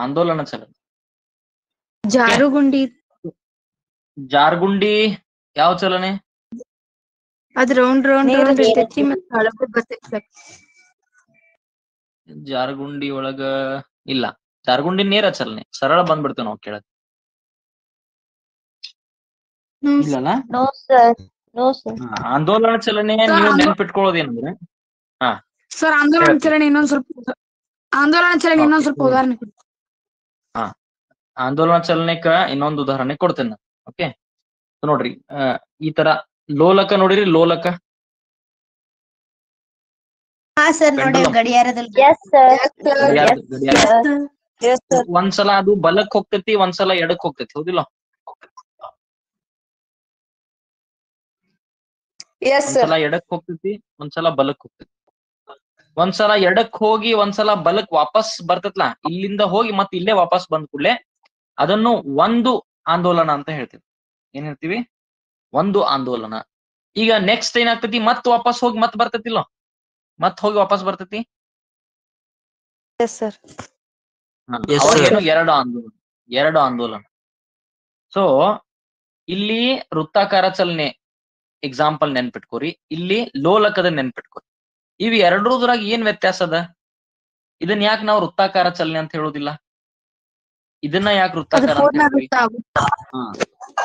ಆಂದೋಲನ ಚಲನೆ. ಜಾರ್ಗುಂಡಿ ಯಾವ ಚಲನೆ? ಅದ್ ರೌಂಡ್ ಇರ್ತೈತಿ ಮತ್ತ್ ಒಳಗೂ ಬರ್ತೈತಿ. ಜಾರ್ಗುಂಡಿ ಒಳಗ ಇಲ್ಲ, ಜಾರ್ಗುಂಡಿ ನೇರ ಚಲನೆ, ಸರಳ ಬಂದ್ಬಿಡ್ತೇವೆ ನಾವು ಕೆಳಗೆ. ಇಲ್ಲಲ್ಲ? No sir, no sir. ಆಂದೋಲನ ಚಲನೆ ನೀವು ನೆನ್ಪಿಟ್ಕೊಳ್ಳೋದೇನಂದ್ರೆ, ಸರ್ ಆಂದೋಲನ ಚಲನೆ ಇನ್ನೊಂದ್ ಸ್ವಲ್ಪ ಉದಾಹರಣೆ ಕೊಡಿ. ಆಂದೋಲನ ಚಲನೆಕ ಇನ್ನೊಂದು ಉದಾಹರಣೆ ಕೊಡ್ತೇನೆ ನಾನು. ಓಕೆ, ನೋಡ್ರಿ, ಈ ತರ ಲೋಲಕ ನೋಡಿರಿ, ಲೋಲಕ ಒಂದ್ಸಲ ಅದು ಬಲಕ್ ಹೋಗ್ತೈತಿ, ಒಂದ್ಸಲ ಎಡಕ್ ಹೋಗ್ತೈತಿ, ಹೌದಿಲ್ಲ? ಒಂದ್ಸಲ ಎಡಕ್ ಹೋಗ್ತೈತಿ, ಒಂದ್ಸಲ ಬಲಕ್ ಹೋಗ್ತೈತಿ. ಒಂದ್ಸಲ ಎಡಕ್ ಹೋಗಿ ಒಂದ್ಸಲ ಬಲಕ್ ವಾಪಸ್ ಬರ್ತೈತ್ಲಾ, ಇಲ್ಲಿಂದ ಹೋಗಿ ಮತ್ತೆ ಇಲ್ಲೇ ವಾಪಸ್ ಬಂದ್ ಕೂಡ್ಲೆ ಅದನ್ನು ಒಂದು ಆಂದೋಲನ ಅಂತ ಹೇಳ್ತೀವಿ. ಏನ್ ಹೇಳ್ತೀವಿ? ಒಂದು ಆಂದೋಲನ. ಈಗ ನೆಕ್ಸ್ಟ್ ಏನಾಗ್ತೈತಿ, ಮತ್ ವಾಪಸ್ ಹೋಗಿ ಮತ್ ಬರ್ತೈತಿಲ್ಲ, ಮತ್ ಹೋಗಿ ವಾಪಸ್ ಬರ್ತೈತಿ. ಎರಡು ಆಂದೋಲನ. ಸೊ ಇಲ್ಲಿ ವೃತ್ತಾಕಾರ ಚಲನೆ ಎಕ್ಸಾಂಪಲ್ ನೆನ್ಪಿಟ್ಕೋರಿ, ಇಲ್ಲಿ ಲೋಲಕದ ನೆನ್ಪಿಟ್ಕೋರಿ. ಇವ್ ಎರಡರದ್ರಾಗ ಏನ್ ವ್ಯತ್ಯಾಸ ಅದ? ಇದನ್ನ ಯಾಕೆ ನಾವು ವೃತ್ತಾಕಾರ ಚಲನೆ ಅಂತ ಹೇಳೋದಿಲ್ಲ? ಇದನ್ನ ಯಾಕೆ ವೃತ್ತಾಕಾರ ಅಂತ ಹೇಳ್ತೀವಿ?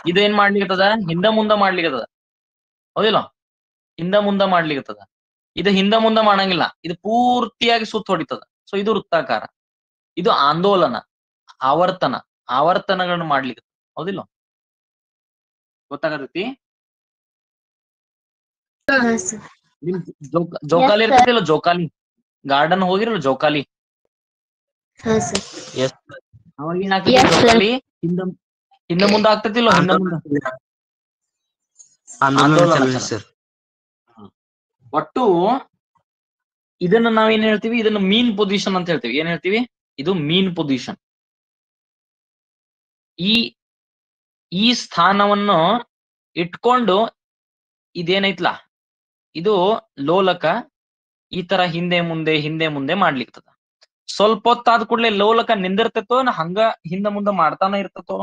ಇದು ಏನ್ ಮಾಡ್ಲಿಕ್ಕದ? ಹಿಂದ ಮುಂದ ಮಾಡ್ಲಿಕ್ಕದ, ಹೌದಿಲ್ಲ? ಹಿಂದ ಮುಂದ ಮಾಡ್ಲಿಕ್ಕದ. ಇದು ಹಿಂದ ಮುಂದ ಮಾಡಂಗಿಲ್ಲ, ಇದು ಪೂರ್ತಿಯಾಗಿ ಸುತ್ತ ಹೊಡಿತದ. ಸೊ ಇದು ವೃತ್ತಾಕಾರ. ಇದು ಆಂದೋಲನ, ಆವರ್ತನಗಳನ್ನ ಮಾಡ್ಲಿಕ್ಕೆ, ಹೌದಿಲ್ಲ? ಗೊತ್ತಾಗತೈತಿ? ನಿಮ್ ಜೋಕಾಲಿ ಇರ್ತೈತಿಲ್ಲ, ಜೋಕಾಲಿ ಗಾರ್ಡನ್ ಹೋಗಿರಲ್ಲ, ಜೋಕಾಲಿ ಅವಾಗ ಏನಾಗ್ತೈತಿ? ಜೋಕಾಲಿ ಹಿಂದ ಮುಂದ ಆಗ್ತೈತಿಲ್ಲ, ಹಿಂದ ಮುಂದ ಆಂದೋಲನ. ಒಟ್ಟು ಇದನ್ನ ನಾವೇನ್ ಹೇಳ್ತೀವಿ? ಇದನ್ನ ಮೀನ್ ಪೊಸಿಷನ್ ಅಂತ ಹೇಳ್ತೀವಿ. ಏನ್ ಹೇಳ್ತೀವಿ? ಇದು ಮೀನ್ ಪೊಸಿಷನ್. ಈ ಸ್ಥಾನವನ್ನು ಇಟ್ಕೊಂಡು ಇದೇನೈತ್ಲಾ, ಇದು ಲೋಲಕ. ಈ ತರ ಹಿಂದೆ ಮುಂದೆ ಮಾಡ್ಲಿಕ್ತದ. ಸ್ವಲ್ಪ ಹೊತ್ತಾದ ಕೂಡಲೇ ಲೋಲಕ ನಿಂದಿರ್ತೈತೋ, ಹಂಗ ಹಿಂದ ಮುಂದ ಮಾಡ್ತಾನ ಇರ್ತತೋ?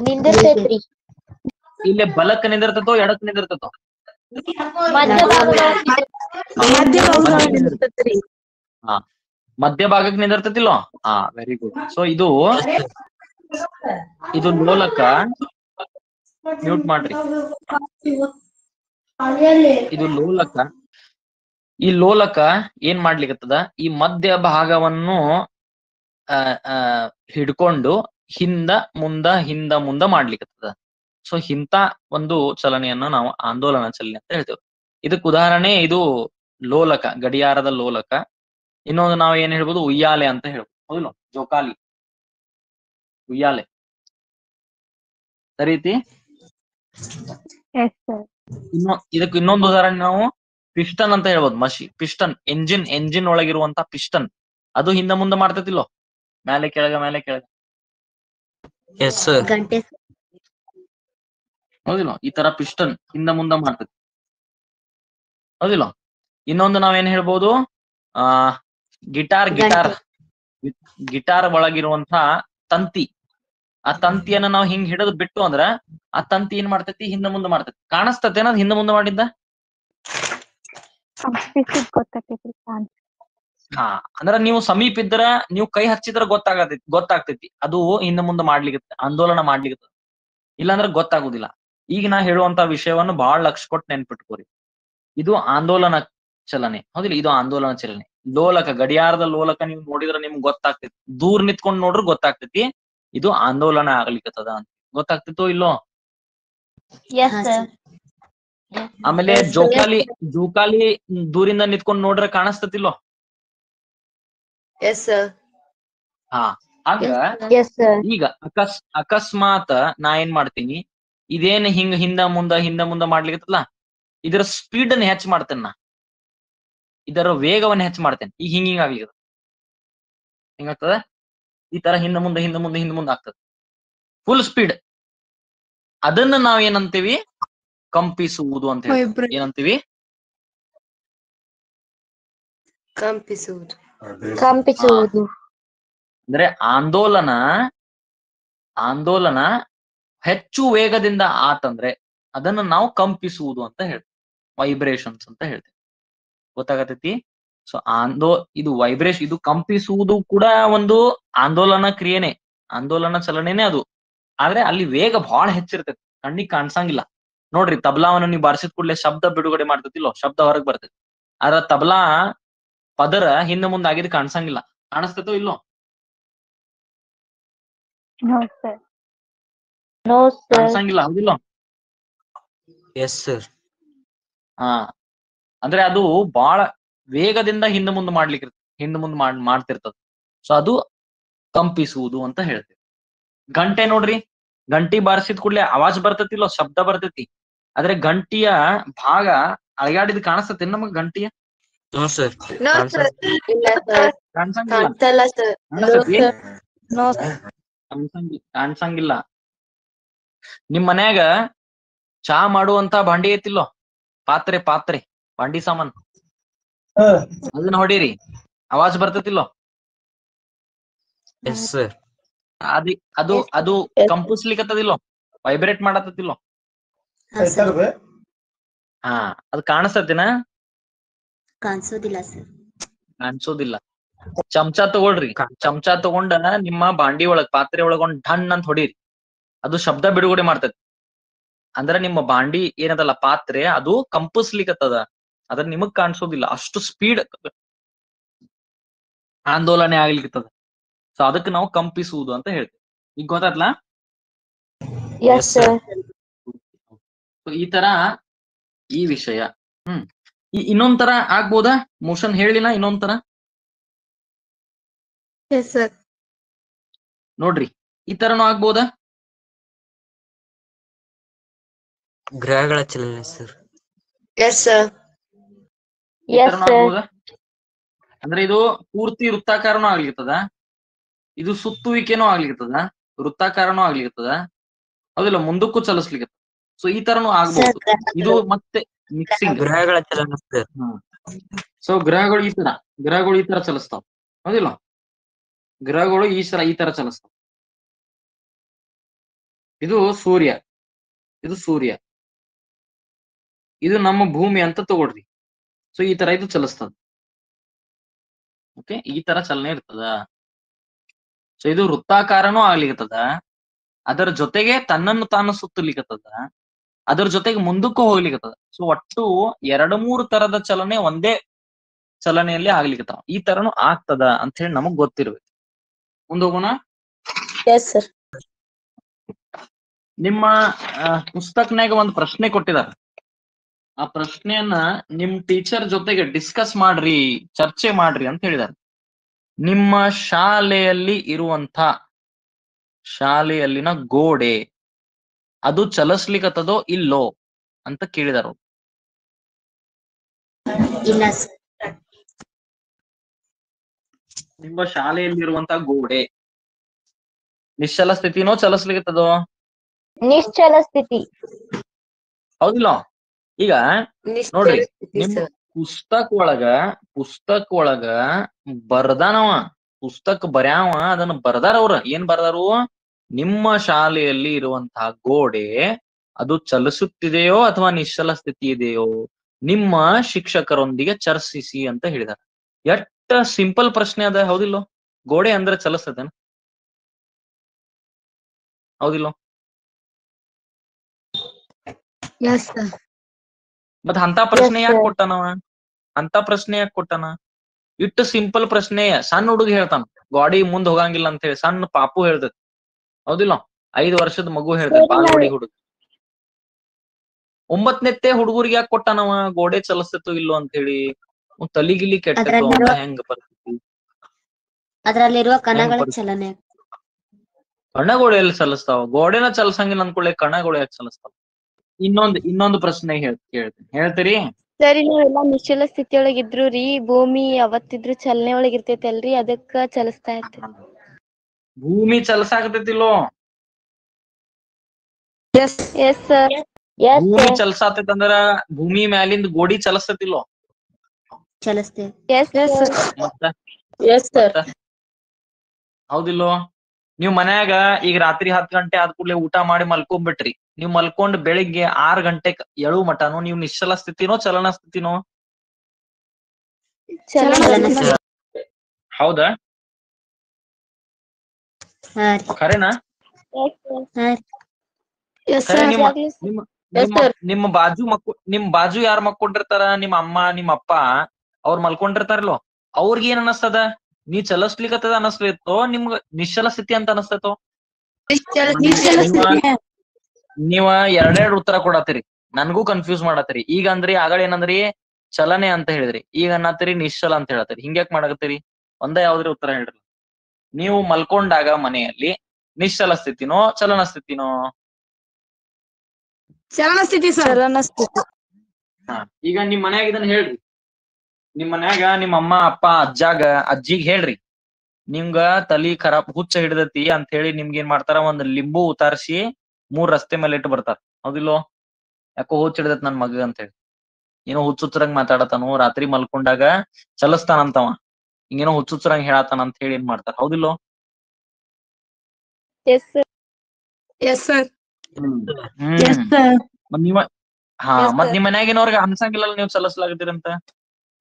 ನಿಂದಿರ್ತೈತ್ರಿ. ಇಲ್ಲೇ ಬಲಕ್ ನಿಂದಿರ್ತತೋ, ಎಡಕ್ ನಿಂದಿರ್ತತೋ? ಮಧ್ಯ ಭಾಗಕ್ಕೆ ನಿಂದಿರ್ತತಿಲ್ವ? Very good. ಸೊ ಇದು ಲೋಲಕ. ಮ್ಯೂಟ್ ಮಾಡ್ರಿ. ಇದು ಲೋಲಕ. ಈ ಲೋಲಕ ಏನ್ ಮಾಡ್ಲಿಕ್ಕತ್ತದ? ಈ ಮಧ್ಯ ಭಾಗವನ್ನು ಹಿಡ್ಕೊಂಡು ಹಿಂದ ಮುಂದ ಮಾಡ್ಲಿಕ್ಕತ್ತದ. ಸೊ ಇಂಥ ಒಂದು ಚಲನೆಯನ್ನ ನಾವು ಆಂದೋಲನ ಚಲನೆ ಅಂತ ಹೇಳ್ತೇವೆ. ಇದಕ್ ಉದಾಹರಣೆ ಇದು ಲೋಲಕ, ಗಡಿಯಾರದ ಲೋಲಕ. ಇನ್ನೊಂದು ನಾವು ಏನ್ ಹೇಳ್ಬೋದು? ಉಯ್ಯಾಲೆ ಅಂತ ಹೇಳ್ಬೋದು, ಹೌದಿಲ್ಲ? ಜೋಕಾಲಿ, ಉಯ್ಯಾಲೆ. ಸರಿ ಐತಿ? ಇದಕ್ಕೆ ಇನ್ನೊಂದು ಉದಾಹರಣೆ ನಾವು ಪಿಸ್ಟನ್ ಅಂತ ಹೇಳ್ಬೋದು. ಪಿಸ್ಟನ್, ಎಂಜಿನ್ ಒಳಗಿರುವಂತ ಪಿಸ್ಟನ್, ಅದು ಹಿಂದ ಮುಂದೆ ಮಾಡ್ತೈತಿಲ್ಲೋ, ಮೇಲೆ ಕೆಳಗ. Yes sir. ಗಂಟೆ ಹೌದಿಲ್ಲ, ಈ ತರ ಪಿಸ್ಟನ್ ಹಿಂದ ಮುಂದ ಮಾಡ್ತೈತಿ. ಹೌದಿಲ್ಲ, ಇನ್ನೊಂದು ನಾವೇನ್ ಹೇಳ್ಬೋದು, ಆ ಗಿಟಾರ್ ಗಿಟಾರ್ ಒಳಗಿರುವಂತ ತಂತಿ, ಆ ತಂತಿಯನ್ನ ನಾವು ಹಿಂಗ್ ಹಿಡಿದು ಬಿಟ್ಟು ಅಂದ್ರ ಆ ತಂತಿ ಏನ್ ಮಾಡ್ತೈತಿ, ಹಿಂದ ಮುಂದ ಮಾಡ್ತೈತಿ. ಕಾಣಿಸ್ತತೆ ಅನ್ನೋದು ಹಿಂದ ಮುಂದ ಮಾಡಿದ್ದ. ಹಾ, ಅಂದ್ರ ನೀವು ಸಮೀಪ ಇದ್ರ, ನೀವು ಕೈ ಹಚ್ಚಿದ್ರ ಗೊತ್ತಾಗ್ತೈತಿ ಅದು ಹಿಂದ ಮುಂದ ಮಾಡ್ಲಿಕ್ಕೆ, ಆಂದೋಲನ ಮಾಡ್ಲಿಕ್ಕೆ. ಇಲ್ಲಾಂದ್ರೆ ಗೊತ್ತಾಗುದಿಲ್ಲ. ಈಗ ನಾ ಹೇಳುವಂತ ವಿಷಯವನ್ನು ಬಹಳ ಲಕ್ಷ ಕೊಟ್ಟು ನೆನ್ಪಿಟ್ಕೋರಿ. ಇದು ಆಂದೋಲನ ಚಲನೆ, ಹೌದಿಲ್ಲ, ಇದು ಆಂದೋಲನ ಚಲನೆ. ಲೋಲಕ, ಗಡಿಯಾರದ ಲೋಲಕ ನೀವು ನೋಡಿದ್ರೆ ನಿಮ್ಗೆ ಗೊತ್ತಾಗ್ತೈತಿ. ದೂರ್ ನಿಂತ್ಕೊಂಡ್ ನೋಡ್ರಿ ಗೊತ್ತಾಗ್ತೈತಿ ಇದು ಆಂದೋಲನ ಆಗ್ಲಿಕ್ಕತ್ತದ ಅಂತ. ಗೊತ್ತಾಗ್ತಿತ್ತೋ ಇಲ್ಲೋ? Yes, sir. ಆಮೇಲೆ ಜೋಕಾಲಿ ದೂರಿಂದ ನಿಂತ್ಕೊಂಡ್ ನೋಡ್ರೆ ಕಾಣಿಸ್ತತಿಲ್ಲೋ? S sir. ಹಾ, ಆಗ Yes, sir. ಈಗ ಅಕಸ್ಮಾತ್ ನಾ ಏನ್ ಮಾಡ್ತೀನಿ, ಇದೇನ್ ಹಿಂದ ಮುಂದ ಮಾಡ್ಲಿಕ್ಕತ್ತಲ್ಲ, ಇದರ ಸ್ಪೀಡ್ ಅನ್ನ ಹೆಚ್ಚು ಮಾಡ್ತೇನೆ ನಾ, ಇದರ ವೇಗವನ್ನ ಹೆಚ್ಚು ಮಾಡ್ತೇನೆ. ಈಗ ಹಿಂಗ ಆಗ್ಲಿಕ್ಕದ, ಹಿಂಗಾಗ್ತದ, ಈ ತರ ಹಿಂದ ಮುಂದ ಆಗ್ತದೆ ಫುಲ್ ಸ್ಪೀಡ್. ಅದನ್ನ ನಾವ್ ಏನಂತೀವಿ, ಕಂಪಿಸುವುದು ಅಂತ ಹೇಳಿ. ಏನಂತೀವಿ? ಕಂಪಿಸುವುದು. ಅಂದ್ರೆ ಆಂದೋಲನ ಹೆಚ್ಚು ವೇಗದಿಂದ ಆತಂದ್ರೆ ಅದನ್ನ ನಾವು ಕಂಪಿಸುವುದು ಅಂತ ಹೇಳ್ತೀವಿ, ವೈಬ್ರೇಷನ್ಸ್ ಅಂತ ಹೇಳ್ತೀವಿ. ಗೊತ್ತಾಗತೈತಿ? ಸೊ ಇದು ವೈಬ್ರೇಷನ್, ಇದು ಕಂಪಿಸುವುದು ಕೂಡ ಒಂದು ಆಂದೋಲನ ಕ್ರಿಯೆನೆ, ಆಂದೋಲನ ಚಲನೆನೆ ಅದು. ಆದ್ರೆ ಅಲ್ಲಿ ವೇಗ ಬಹಳ ಹೆಚ್ಚಿರ್ತೈತಿ, ಕಣ್ಣಿಗೆ ಕಾಣಿಸಂಗಿಲ್ಲ. ನೋಡ್ರಿ, ತಬಲಾವನ್ನು ನೀವು ಬಾರಿಸಿದ ಕೂಡಲೇ ಶಬ್ದ ಬಿಡುಗಡೆ ಮಾಡ್ತೈತಿಲ್ಲೋ, ಶಬ್ದ ಹೊರಗೆ ಬರ್ತೈತಿ. ಆದ್ರ ತಬಲಾ ಪದರ ಹಿಂದ ಮುಂದೆ ಆಗಿದ್ ಕಾಣಿಸಂಗಿಲ್ಲ. ಕಾಣಿಸ್ತೈತೋ ಇಲ್ಲೋ? No, sir. No, sir. ಕಾಣಿಸಂಗಿಲ್ಲ, ಹೌದಿಲ್ಲೋ? Yes sir. ಹಾ, ಅಂದ್ರೆ ಅದು ಬಹಳ ವೇಗದಿಂದ ಹಿಂದ ಮುಂದೆ ಮಾಡ್ತಿರ್ತದ. ಸೊ ಅದು ಕಂಪಿಸುವುದು ಅಂತ ಹೇಳ್ತೀವಿ. ಗಂಟೆ ನೋಡ್ರಿ, ಗಂಟಿ ಬಾರಿಸಿದ ಕೂಡಲೇ ಆವಾಜ್ ಬರ್ತೈತಿಲ್ಲೋ, ಶಬ್ದ ಬರ್ತೈತಿ. ಆದ್ರೆ ಗಂಟಿಯ ಭಾಗ ಅಳಗಾಡಿದ್ ಕಾಣಿಸ್ತತಿ ನಮಗ್? ಗಂಟಿಯ ನೋ ಸರ್. ಕಾಣಿಸಂಗಿಲ್ಲ. ನಿಮ್ ಮನ್ಯಾಗ ಚಾ ಮಾಡುವಂತ ಭಾಂಡಿ ಐತಿಲ್ಲೋ, ಪಾತ್ರೆ ಭಾಂಡಿ ಸಾಮಾನ್, ಅದನ್ನ ಹೊಡೀರಿ, ಅವಾಜ್ ಬರ್ತೈತಿಲ್ಲೋ? Yes sir. ಅದು ಕಂಪಿಸ್ಲಿಕ್ಕತ್ತದಿಲ್ಲೋ, ವೈಬ್ರೇಟ್ ಮಾಡತ್ತತಿಲ್ಲೋ? ಹಾ, ಅದು ಕಾಣಿಸ್ತತಿನ? ಕಾಣಿಸೋದಿಲ್ಲ ಸರ್. ಕಾಣಿಸೋದಿಲ್ಲ. ಚಮಚಾ ತಗೊಳ್ರಿ, ಚಮಚಾ ತಗೊಂಡ ನಿಮ್ಮ ಬಾಂಡಿ ಒಳಗ್, ಪಾತ್ರೆ ಒಳಗ್ ಒಂದ್ ಢಣ್ ಅಂತ ಹೊಡೀರಿ, ಅದು ಶಬ್ದ ಬಿಡುಗಡೆ ಮಾಡ್ತೈತಿ. ಅಂದ್ರೆ ನಿಮ್ಮ ಬಾಂಡಿ ಏನದಲ್ಲ, ಪಾತ್ರೆ, ಅದು ಕಂಪಿಸ್ಲಿಕ್ಕತ್ತದ. ಅದ್ರ ನಿಮಗ್ ಕಾಣಿಸೋದಿಲ್ಲ, ಅಷ್ಟು ಸ್ಪೀಡ್ ಆಂದೋಲನೆ ಆಗ್ಲಿಕ್ಕತ್ತದ. ಸೊ ಅದಕ್ಕೆ ನಾವು ಕಂಪಿಸುವುದು ಅಂತ ಹೇಳ್ತೀವಿ. ಈಗ ಗೊತ್ತಾತ್ಲಾ? Yes, sir. ಈ ತರ ಈ ವಿಷಯ. ಇನ್ನೊಂದ್ ತರ ಆಗ್ಬೋದಾ? ಮೋಷನ್ ಹೇಳಿಲ್ಲ, ಇನ್ನೊಂದ್ ತರ ಎಸ್ ಸರ್. ನೋಡ್ರಿ, ಈ ತರನು ಆಗ್ಬೋದಾ? ಗ್ರಹಗಳ ಚಲನೆ ಸರ್. Yes sir. ಈ Yes, ತರನು sir. ಆಗ್ಬೋದಾ? ಅಂದ್ರೆ ಇದು ಪೂರ್ತಿ ವೃತ್ತಾಕಾರನೂ ಆಗ್ಲಿಕ್ಕತ್ತದ, ಇದು ಸುತ್ತುವಿಕೆನೂ ಆಗ್ಲಿಕ್ಕತ್ತದ, ವೃತ್ತಾಕಾರನೂ ಆಗ್ಲಿಕ್ಕತ್ತದ, ಹೌದಿಲ್ಲ, ಮುಂದಕ್ಕೂ ಚಲಿಸ್ಲಿಕ್ಕೆ. ಸೊ ಈ ತರನು ಆಗ್ಬಹುದು. ಇದು ಮತ್ತೆ ಮಿಕ್ಸಿಂಗ್. ಗ್ರಹಗಳ ಚಲನೆ ಸರ್. ಸೊ ಗ್ರಹಗಳು ಈ ತರ ಚಲಿಸ್ತಾವ, ಹೌದಿಲ್ಲ? ಗ್ರಹಗಳು ಈ ತರ ಚಲಿಸ್ತಾವ. ಇದು ಸೂರ್ಯ, ಇದು ನಮ್ಮ ಭೂಮಿ ಅಂತ ತಗೊಳ್ರಿ. ಸೊ ಈ ತರ ಇದು ಚಲಿಸ್ತದ. ಓಕೆ, ಈ ತರ ಚಲನೆ ಇರ್ತದ. ಸೊ ಇದು ವೃತ್ತಾಕಾರನೂ ಆಗ್ಲಿಕ್ಕತ್ತದ, ಅದರ ಜೊತೆಗೆ ತನ್ನನ್ನು ತಾನು ಸುತ್ತಲಿಕ್ಕತ್ತದ, ಅದರ ಜೊತೆಗೆ ಮುಂದಕ್ಕೂ ಹೋಗ್ಲಿಕ್ಕತ್ತದ. ಸೊ ಒಟ್ಟು 2-3 ತರದ ಚಲನೆ ಒಂದೇ ಚಲನೆಯಲ್ಲಿ ಆಗ್ಲಿಕ್ಕತ್ತಾವ. ಈ ತರನು ಆಗ್ತದ ಅಂತ ಹೇಳಿ ನಮಗ್ ಗೊತ್ತಿರ್ಬೇಕು. ಮುಂದೋಗೋಣ. Yes, sir. ನಿಮ್ಮ ಪುಸ್ತಕನಾಗ ಒಂದು ಪ್ರಶ್ನೆ ಕೊಟ್ಟಿದ್ದಾರೆ. ಆ ಪ್ರಶ್ನೆಯನ್ನ ನಿಮ್ ಟೀಚರ್ ಜೊತೆಗೆ ಡಿಸ್ಕಸ್ ಮಾಡ್ರಿ, ಚರ್ಚೆ ಮಾಡ್ರಿ ಅಂತ ಹೇಳಿದ್ದಾರೆ. ನಿಮ್ಮ ಶಾಲೆಯಲ್ಲಿನ ಗೋಡೆ ಅದು ಚಲಿಸ್ಲಿಕ್ಕತ್ತದೋ ಇಲ್ಲೋ ಅಂತ ಕೇಳಿದಾರ. ಇಲ್ಲ ಸರ್. ನಿಮ್ಮ ಶಾಲೆಯಲ್ಲಿರುವಂತ ಗೋಡೆ ನಿಶ್ಚಲ ಸ್ಥಿತಿನೋ ಚಲಿಸ್ಲಿಕ್ಕತ್ತದೋ? ನಿಶ್ಚಲ ಸ್ಥಿತಿ. ಹೌದಿಲ್ಲ? ಈಗ ನೋಡ್ರಿ, ನಿಮ್ ಸರ್. ಪುಸ್ತಕ ಒಳಗ ಬರ್ದಾನವ, ಪುಸ್ತಕ ಬರ್ಯಾವ, ಅದನ್ನ ಬರ್ದಾರ ಅವ್ರ. ಏನ್ ಬರ್ದಾರು? ನಿಮ್ಮ ಶಾಲೆಯಲ್ಲಿ ಇರುವಂತಹ ಗೋಡೆ ಅದು ಚಲಿಸುತ್ತಿದೆಯೋ ಅಥವಾ ನಿಶ್ಚಲ ಸ್ಥಿತಿ ಇದೆಯೋ ನಿಮ್ಮ ಶಿಕ್ಷಕರೊಂದಿಗೆ ಚರ್ಚಿಸಿ ಅಂತ ಹೇಳಿದಾರೆ. ಎಷ್ಟ ಸಿಂಪಲ್ ಪ್ರಶ್ನೆ ಅದ, ಹೌದಿಲ್ಲೋ? ಗೋಡೆ ಅಂದ್ರೆ ಚಲಿಸ್ತದೇನ? ಹೌದಿಲ್ಲೋ? Yes, sir. ಮತ್ ಅಂತ ಪ್ರಶ್ನೆ Yes, ಯಾಕೆ sir. ಕೊಟ್ಟಾನವ? ಅಂತ ಪ್ರಶ್ನೆ ಯಾಕೆ ಕೊಟ್ಟಾನ? ಇಟ್ಟು ಸಿಂಪಲ್ ಪ್ರಶ್ನೆ ಸಣ್ಣ ಹುಡುಗ ಹೇಳ್ತಾನ, ಗಾಡಿ ಮುಂದ್ ಹೋಗಂಗಿಲ್ಲ ಅಂತ ಹೇಳಿ. ಸಣ್ಣ ಪಾಪು ಹೇಳ್ತೈತಿ, ಹೌದಿಲ್ಲ? 5 ವರ್ಷದ ಮಗು ಹೇಳ್ತೈತಿ, ಬಾಲ್ವಾಡಿ ಹುಡುಗ. 9ನೇತ್ತೆ ಹುಡುಗರಿಗೆ ಯಾಕೆ ಕೊಟ್ಟಾನವ ಗೋಡೆ ಚಲಿಸ್ತೈತೋ ಇಲ್ಲೋ ಅಂತ ಹೇಳಿ? ತಲಿಗಿಲಿ ಕೆಟ್ಟೈತೋ ಅವಂಗ? ಹೆಂಗ ಪರಿಸ್ಥಿತಿ? ಅದರಲ್ಲಿರುವ ಕಣಗಳ ಪರಿಸ್ಥಿತಿ? ಚಲನೆ. ಕಣಗಳು ಎಲ್ಲಿ ಚಲಿಸ್ತಾವ? ಗೋಡೆನ ಚಲಿಸಂಗಿಲ್ಲ ಅಂದ್ಕೊಳ್ಳಿ, ಕಣಗಳು ಯಾಕೆ ಚಲಿಸ್ತಾವ? ಇನ್ನೊಂದು ಪ್ರಶ್ನೆ ಕೇಳ್ತೀನಿ, ಹೇಳ್ತೀರಿ? ಸರಿ, ನಾವೆಲ್ಲಾ ನಿಶ್ಚಲ ಸ್ಥಿತಿಯೊಳಗಿದ್ರು ರೀ, ಭೂಮಿ ಯಾವತ್ತಿದ್ರು ಚಲನೆ ಒಳಗ್ ಇರ್ತೈತಲ್ರಿ, ಅದಕ್ಕ ಚಲಿಸ್ತಾ ಇರ್ತೈತಿ. ಭೂಮಿ ಚಲಸಾಕತೈತಿಲ್ಲೋ? Yes, sir. Yes, ಭೂಮಿ sir. ಚಲಸಾತೈತಂದ್ರ ಭೂಮಿ ಮ್ಯಾಲಿಂದ ಗೋಡಿ ಚಲಿಸ್ತತಿಲ್ಲೋ? ಚಲಿಸ್ತೇವೆ. Yes, sir. ಮತ್ತ Yes, sir. ಮತ್ತ ಹೌದಿಲ್ಲೋ? ನೀವ್ ಮನ್ಯಾಗ ಈಗ ರಾತ್ರಿ 10 ಗಂಟೆ ಆದ ಕೂಡಲೇ ಊಟ ಮಾಡಿ ಮಲ್ಕೊಂಡ್ಬಿಟ್ರಿ. ನೀವ್ ಮಲ್ಕೊಂಡ್ ಬೆಳಿಗ್ಗೆ 6 ಗಂಟೆಕ್ ಎಳು ಮಟನು ನೀವು ನಿಶ್ಚಲ ಸ್ಥಿತಿನೋ ಚಲನ ಸ್ಥಿತಿನೋ? ಚಲನ ಸ್ಥಿತಿ. ಹೌದಾ? ಹಾ ರೀ. ಖರೇನಾ? ಹಾ ರೀ. ಖರೆ? Yes, sir. ನಿಮ್ ಬಾಜು ಯಾರ್ ಮಕ್ಕೊಂಡಿರ್ತಾರ? ನಿಮ್ಮ ಅಮ್ಮ, ನಿಮ್ಮ ಅಪ್ಪ, ಅವ್ರ ಮಲ್ಕೊಂಡಿರ್ತಾರಲ್ಲೋ, ಅವ್ರಿಗ ಏನ್ ಅನಸ್ತದ? ನೀ ಚಲಿಸ್ಲಿಕ್ಕತ್ತದ ಅನಸ್ಲಿತ್ತೋ, ನಿಮ್ಗ ನಿಶ್ಚಲ ಸ್ಥಿತಿ ಅಂತ ಅನಸ್ತೈತೋ? ನೀವ ಎರಡೆರಡು ಉತ್ತರ ಕೊಡತ್ತೀರಿ, ನನ್ಗೂ ಕನ್ಫ್ಯೂಸ್ ಮಾಡತ್ತೀರಿ. ಈಗ ಅಂದ್ರಿ, ಆಗಳ ಏನಂದ್ರಿ? ಚಲನೆ ಅಂತ ಹೇಳಿದ್ರಿ, ಈಗ ಅನ್ನತ್ತೀರಿ ನಿಶ್ಚಲ ಅಂತ ಹೇಳತ್ತೀರಿ. ಹಿಂಗ್ಯಾಕ್ ಮಾಡಕತ್ತೀರಿ? ಒಂದ ಯಾವ್ದ್ರಿ ಉತ್ತರ ಹೇಳ್ರಿ. ನೀವು ಮಲ್ಕೊಂಡಾಗ ಮನೆಯಲ್ಲಿ ನಿಶ್ಚಲ ಸ್ಥಿತಿನೋ ಚಲನ ಸ್ಥಿತಿನೋ? ಚಲನ ಸ್ಥಿತಿ ಸರ್. ಚಲನ ಸ್ಥಿತಿ. ಈಗ ನಿಮ್ ಮನ್ಯಾಗ ಇದನ್ನ ಹೇಳ್ರಿ. ನಿಮ್ ಮನ್ಯಾಗ ನಿಮ್ಮ ಅಮ್ಮ, ಅಪ್ಪ, ಅಜ್ಜಿಗ್ ಹೇಳ್ರಿ, ನಿಮ್ಗ ತಲಿ ಖರಾಬ್ ಹುಚ್ಚ ಹಿಡ್ದತಿ ಅಂತ ಹೇಳಿ ನಿಮ್ಗೆ ಏನ್ ಮಾಡ್ತಾರ? ಒಂದ್ ಲಿಂಬು ಉತಾರಿಸಿ 3 ರಸ್ತೆ ಮೇಲೆ ಇಟ್ಟು ಬರ್ತಾರ, ಹೌದಿಲ್ಲೋ? ಯಾಕೋ ಹುಚ್ಚ ಹಿಡ್ದತ್ ನನ್ ಮಗ ಅಂತ ಹೇಳಿ. ಏನೋ ಹುಚ್ಚುಚ್ಚರಂಗ್ ಮಾತಾಡತಾನು, ರಾತ್ರಿ ಮಲ್ಕೊಂಡಾಗ ಚಲಸ್ತಾನಂತವ, ಹಿಂಗೇನೋ ಹುಚ್ಚುಚ್ಚರಂಗ್ ಹೇಳತಾನ ಅಂತ ಹೇಳಿ ಏನ್ ಮಾಡ್ತಾರ, ಹೌದಿಲ್ಲೋ? Yes, sir. Yes, sir. ಮತ್ ನೀವ ಮತ್ ನಿಮ್ ಮನ್ಯಾಗಿನವ್ರಿಗೆ ಅನ್ಸಂಗಿಲ್ಲ ನೀವು ಚಲಸ್ಲಾಗತ್ತೀರಂತ?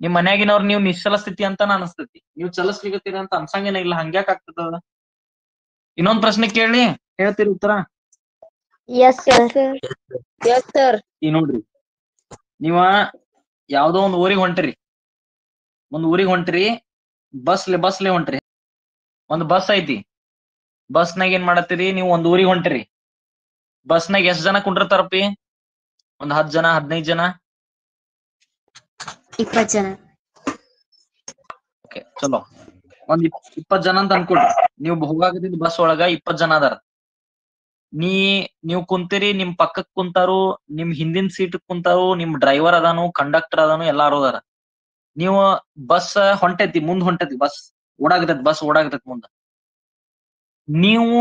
ನಿಮ್ ಮನ್ಯಾಗಿನವ್ರ ನೀವು ನಿಶ್ಚಲ ಸ್ಥಿತಿ ಅಂತಾನ ಅನಸ್ತೈತಿ, ನೀವು ಚಲಸ್ಲಿಗತ್ತೀರ ಅಂತ ಅನ್ಸಂಗೇನ ಇಲ್ಲ. ಹಂಗ್ಯಾಕ್ ಆಗ್ತದ? ಇನ್ನೊಂದ್ ಪ್ರಶ್ನೆ ಕೇಳಿ, ಹೇಳ್ತೀರಿ ಉತ್ತರ? Yes, sir. Yes, sir. ಈಗ ನೋಡ್ರಿ, ನೀವ ಯಾವ್ದೋ ಒಂದ್ ಊರಿಗೆ ಹೊಂಟ್ರಿ, ಬಸ್ಲೆ ಹೊಂಟ್ರಿ. ಒಂದ್ ಬಸ್ ಐತಿ, ಬಸ್ನಾಗ ಏನ್ ಮಾಡತ್ತೀರಿ? ನೀವು ಒಂದ್ ಊರಿಗೆ ಹೊಂಟ್ರಿ. ಬಸ್ನಾಗ ಎಷ್ಟ್ ಜನ ಕುಂಡಿರ್ತಾರಪ್ಪಿ? ಒಂದ್ 10 ಜನ, 15 ಜನ? 20 ಜನ. ಓಕೆ, ಚಲೋ. ಒಂದ್ 20 ಜನ ಅಂತ ಅನ್ಕೊಳ್ರಿ. ನೀವು ಹೋಗಾಕತ್ತಿದ್ ಬಸ್ ಒಳಗ 20 ಜನ ಅದಾರ. ನೀವ್ ಕುಂತೀರಿ, ನಿಮ್ ಪಕ್ಕಕ್ ಕುಂತಾರು, ನಿಮ್ ಹಿಂದಿನ ಸೀಟ್ ಕುಂತಾರು, ನಿಮ್ ಡ್ರೈವರ್ ಅದಾನು, ಕಂಡಕ್ಟರ್ ಅದಾನು, ಎಲ್ಲಾರು ಅದಾರ. ನೀವು ಬಸ್ ಹೊಂಟೈತಿ, ಮುಂದ್ ಹೊಂಟೈತಿ, ಬಸ್ ಓಡಾಗತೈತಿ ಮುಂದ. ನೀವು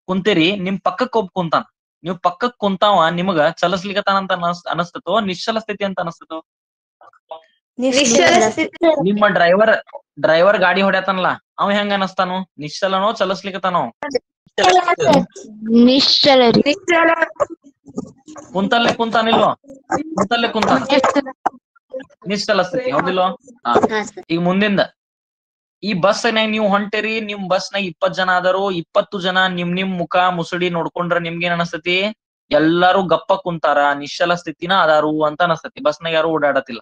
ಕುಂತೀರಿ, ನಿಮ್ ಪಕ್ಕಕ್ ಒಬ್ಬ ಕುಂತಾನ. ನೀವ್ ಪಕ್ಕಕ್ ಕುಂತಾವ ನಿಮಗ ಚಲಸ್ಲಿಕತಾನ ಅಂತ ಅನಸ್ತತೋ ನಿಶ್ಚಲ ಸ್ಥಿತಿ ಅಂತ ಅನಸ್ತತೋ? ನಿಮ್ಮ ಡ್ರೈವರ್ ಗಾಡಿ ಹೊಡ್ಯಾತನಲ್ಲ, ಅವ ಹೆಂಗ ಅನಸ್ತಾನು? ನಿಶ್ಚಲನೋ ಚಲಸ್ಲಿಕತಾನೋ? ನಿಶ್ಚಲ ರೀ. ಕುಂತಲ್ಲೇ ಕುಂತಾನಿಲ್ವೋ? ಕುಂತಾನ, ನಿಶ್ಚಲ ಸ್ಥಿತಿ, ಹೌದಿಲ್ವೋ? ಹಾ ಸರ್. ಈಗ ಮುಂದಿಂದ ಈ ಬಸ್ನಾಗ ನೀವು ಹೊಂಟಿರಿ, ನಿಮ್ ಬಸ್ನಾಗ 20 ಜನ ಆದರು. 20 ಜನ ನಿಮ್ ಮುಖ ಮುಸುಡಿ ನೋಡ್ಕೊಂಡ್ರ ನಿಮ್ಗೇನ್ ಅನಸ್ತತಿ? ಎಲ್ಲಾರು ಗಪ್ಪ ಕುಂತಾರ, ನಿಶ್ಚಲ ಸ್ಥಿತಿನ ಅದಾರು ಅಂತ ಅನಸ್ತತಿ. ಬಸ್ನಾಗ ಯಾರು ಓಡಾಡತಿಲ್ಲ.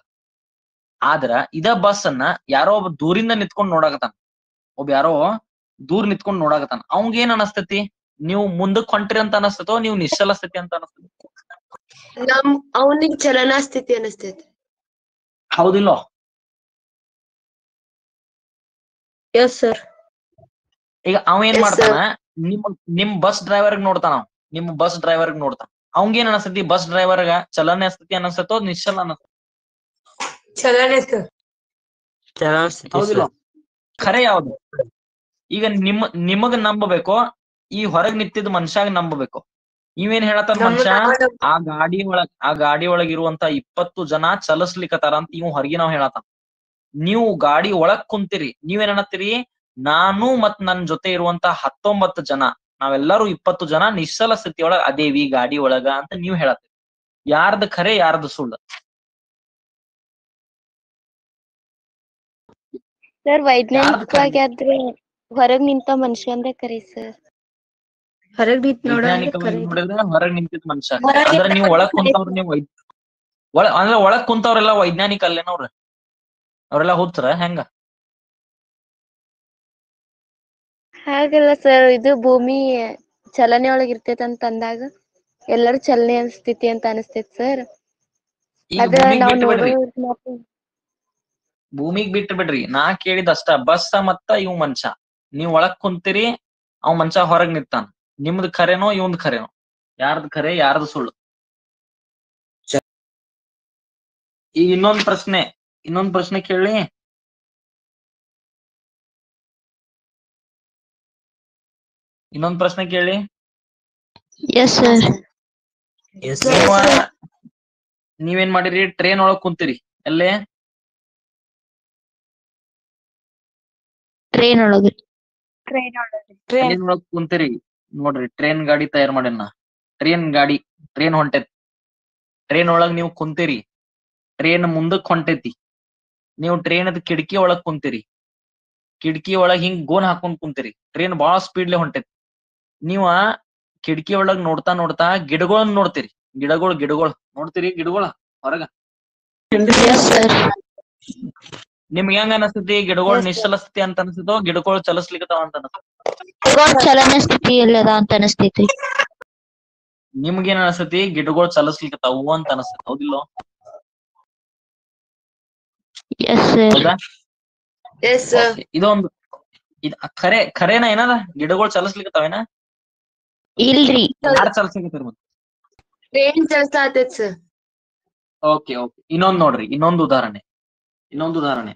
ಆದ್ರ ಇದ ಬಸ್ ಅನ್ನ ಯಾರೋ ಒಬ್ಬ ದೂರಿಂದ ನಿತ್ಕೊಂಡ್ ನೋಡಾಕತಾನ, ಯಾರೋ ದೂರ್ ನಿತ್ಕೊಂಡ್ ನೋಡಾಕತಾನ. ಅವಂಗ ಏನ್ ಅನಸ್ತತಿ? ನೀವು ಮುಂದಕ್ ಹೊಂಟಿರಿ ಅಂತ ಅನಸ್ತತೋ ನೀವು ನಿಶ್ಚಲ ಸ್ಥಿತಿ ಅಂತ ಅನಸ್ತತಿ? ಅವನಿಗೆ ಚಲನಾ ಸ್ಥಿತಿ ಅನಿಸ್ತೈತಿ. ಹೌದಿಲ್ಲೋ? Yes, sir. ಈಗ ಅವ ಏನ್ ಮಾಡ್ತಾನ? ನಿಮ್ ಬಸ್ ಡ್ರೈವರ್ಗ್ ನೋಡ್ತಾನ, ನಿಮ್ ಬಸ್ ಡ್ರೈವರ್ಗ್ ನೋಡ್ತಾನ. ಅವಂಗ ಏನ್ ಅನಸ್ತತಿ? ಬಸ್ ಡ್ರೈವರ್ಗ ಚಲನೆ ಸ್ಥಿತಿ ಅನಸ್ತತೋ ನಿಶ್ಚಲ ಅನಸ್ತತಿ? ಚಲನೆ ಸರ್. ಚಲನ ಸ್ಥಿತಿ ಹೌದಿಲ್ಲ? ಸರ್. ಖರೆ ಯಾವ್ದು? ಈಗ ನಿಮಗ್ ನಂಬಬೇಕೋ ಈ ಹೊರಗ್ ನಿಂತಿದ್ ಮನುಷ್ಯಾಗ ನಂಬಬೇಕು. ನೀವೇನ್ ಹೇಳತ್ತಾರ ಮನುಷ್ಯ ಆ ಗಾಡಿ ಒಳಗ್ ಇರುವಂತ 20 ಜನ ಚಲಸ್ಲಿಕತ್ತಾರ ಅಂತ ಇವ್ ಹೊರಗಿನವ್ ಹೇಳತ್ತಾನ. ನೀವು ಗಾಡಿ ಒಳಗ್ ಕುಂತಿರಿ, ನೀವೇನ್ ಅನ್ನತ್ತೀರಿ, ನಾನು ಮತ್ ನನ್ ಜೊತೆ ಇರುವಂತ 19 ಜನ, ನಾವೆಲ್ಲರೂ 20 ಜನ ನಿಶ್ಚಲ ಸ್ಥಿತಿಯೊಳಗ ಅದೇವಿ ಗಾಡಿ ಒಳಗ ಅಂತ ನೀವ್ ಹೇಳತ್ತೀರಿ. ಯಾರ್ದು ಖರೆ ಯಾರ್ದು ಸುಳ್ಳು? ಸರ್ ವೈಜ್ಞಾನಿಕವಾಗಿ ಆದ್ರೆ ಹೊರಗ್ ನಿಂತ ಮನುಷ್ಯಂದೇ ಕರಿ ಸರ್. ಹೊರಗ್ ನಿಂತ್ ವೈಜ್ಞಾನಿಕವಾಗಿ ನೋಡಿದ್ರೆ ಹೊರಗ್ ನಿಂತಿದ್ ಮನುಷ್ಯ. ಹೊರಗ್ ಅಂದ್ರೆ ನೀವು ಒಳಗ್ ನಿಂತ ಕುಂತವ್ರ ನೀವು ಅಂದ್ರೆ ಒಳಗ್ ಕುಂತವ್ರೆಲ್ಲ ವೈಜ್ಞಾನಿಕ ಅಲ್ಲೇನವ್ರ? ಅವ್ರೆಲ್ಲ ಹುಚ್ಚರ ಹೆಂಗ? ಹಾಗಲ್ಲ ಸರ್, ಇದು ಭೂಮಿ ಚಲನೆ ಒಳಗ್ ಇರ್ತೈತೆ ಅಂತ ಅಂದಾಗ ಎಲ್ಲರೂ ಚಲನೆ ಸ್ಥಿತಿ ಅಂತ ಅನಿಸ್ತೈತಿ ಸರ್. ಈಗ ಅದ ಭೂಮಿಗ್ ನಾವ್ ಬಿಟ್ಟು ಬಿಡ್ರಿ, ನೋಡೋ ಭೂಮಿಗ್ ಬಿಟ್ಟು ಬಿಡ್ರಿ. ನಾ ಕೇಳಿದ ಅಷ್ಟ, ಬಸ್ ಮತ್ತ ಇವ್ ಮನುಷ್ಯ, ನೀವ್ ಒಳಗ್ ಕುಂತಿರಿ, ಅವ್ ಮನುಷ್ಯ ಹೊರಗ್ ನಿಂತಾನ. ನಿಮ್ದು ಖರೇನೋ ಇವಂದ್ ಖರೇನೋ? ಯಾರ್ದು ಖರೆ ಯಾರ್ದು ಸುಳ್ಳು? ಈಗ ಇನ್ನೊಂದ್ ಪ್ರಶ್ನೆ ಕೇಳಿ. ಇನ್ನೊಂದ್ ಪ್ರಶ್ನೆ ಕೇಳಿ. Yes sir. ಎಸ್ ನೀವೇನ್ ಮಾಡಿರಿ? ಟ್ರೈನ್ ಒಳಗ್ ಕುಂತಿರಿ. ಎಲ್ಲೇ? ಟ್ರೈನ್ ಒಳಗೆ ಟ್ರೈನ್ ಒಳಗ್ ಕುಂತಿರಿ. ನೋಡ್ರಿ, ಟ್ರೈನ್ ಗಾಡಿ ತಯಾರ್ ಮಾಡ್ಯಾನ. ಟ್ರೈನ್ ಹೊಂಟೈತಿ. ಟ್ರೈನ್ ಒಳಗ್ ನೀವು ಕುಂತಿರಿ, ಟ್ರೈನ್ ಮುಂದಕ್ ಹೊಂಟೈತಿ. ನೀವು ಟ್ರೈನದ ಕಿಟಕಿ ಒಳಗ್ ಕುಂತಿರಿ, ಕಿಟಕಿ ಒಳಗ್ ಹಿಂಗ್ ಗೋನ್ ಹಾಕೊಂಡ್ ಕುಂತಿರಿ. ಟ್ರೈನ್ ಬಾಳ ಸ್ಪೀಡ್ಲೆ ಹೊಂಟೈತಿ. ನೀವ ಕಿಟಕಿ ಒಳಗ್ ನೋಡ್ತಾ ನೋಡ್ತಾ ಗಿಡಗಳನ್ನ ನೋಡ್ತೀರಿ. ಗಿಡಗಳು ನೋಡ್ತೀರಿ, ಗಿಡಗಳ ಹೊರಗ. ನಿಮ್ಗೆ ಹೆಂಗ ಅನಸ್ತತಿ? ಗಿಡಗಳು ನಿಶ್ಚಲ ಸ್ಥಿತಿ ಅಂತ ಅನ್ಸುತ್ತೋ, ಗಿಡಗಳು ಚಲಿಸ್ಲಿಕ್ಕತ್ತಾವ ಅಂತ ಅನ್ಸುತ್ತೋ? ಚಲನೆ ಸ್ಥಿತಿಯಲ್ಲಿ ಅದ ಅಂತ ಅನಿಸ್ತೈತಿ. ನಿಮ್ಗೇನ್ ಅನಸ್ತತಿ? ಗಿಡಗಳು ಚಲಿಸ್ಲಿಕ್ಕತ್ತಾವು ಅಂತ ಅನಸ್ತತಿ, ಹೌದಿಲ್ಲೋ? ಹೌದಾ? Yes sir. ಇದೊಂದು ಖರೇನ ಏನದ? ಗಿಡಗಳು ಚಲಿಸ್ಲಿಕ್ಕತ್ತಾವೇನ? ಇಲ್ರಿ. ಯಾರು ಚಲಿಸ್ಲಿಕ್ಕತ್ತಾರ ಮತ್ತೆ? ಟ್ರೈನ್ ಚಲ್ತಾ ಆತೈತ್ ಸರ್. ಓಕೆ. ಇನ್ನೊಂದ್ ನೋಡ್ರಿ, ಇನ್ನೊಂದು ಉದಾಹರಣೆ.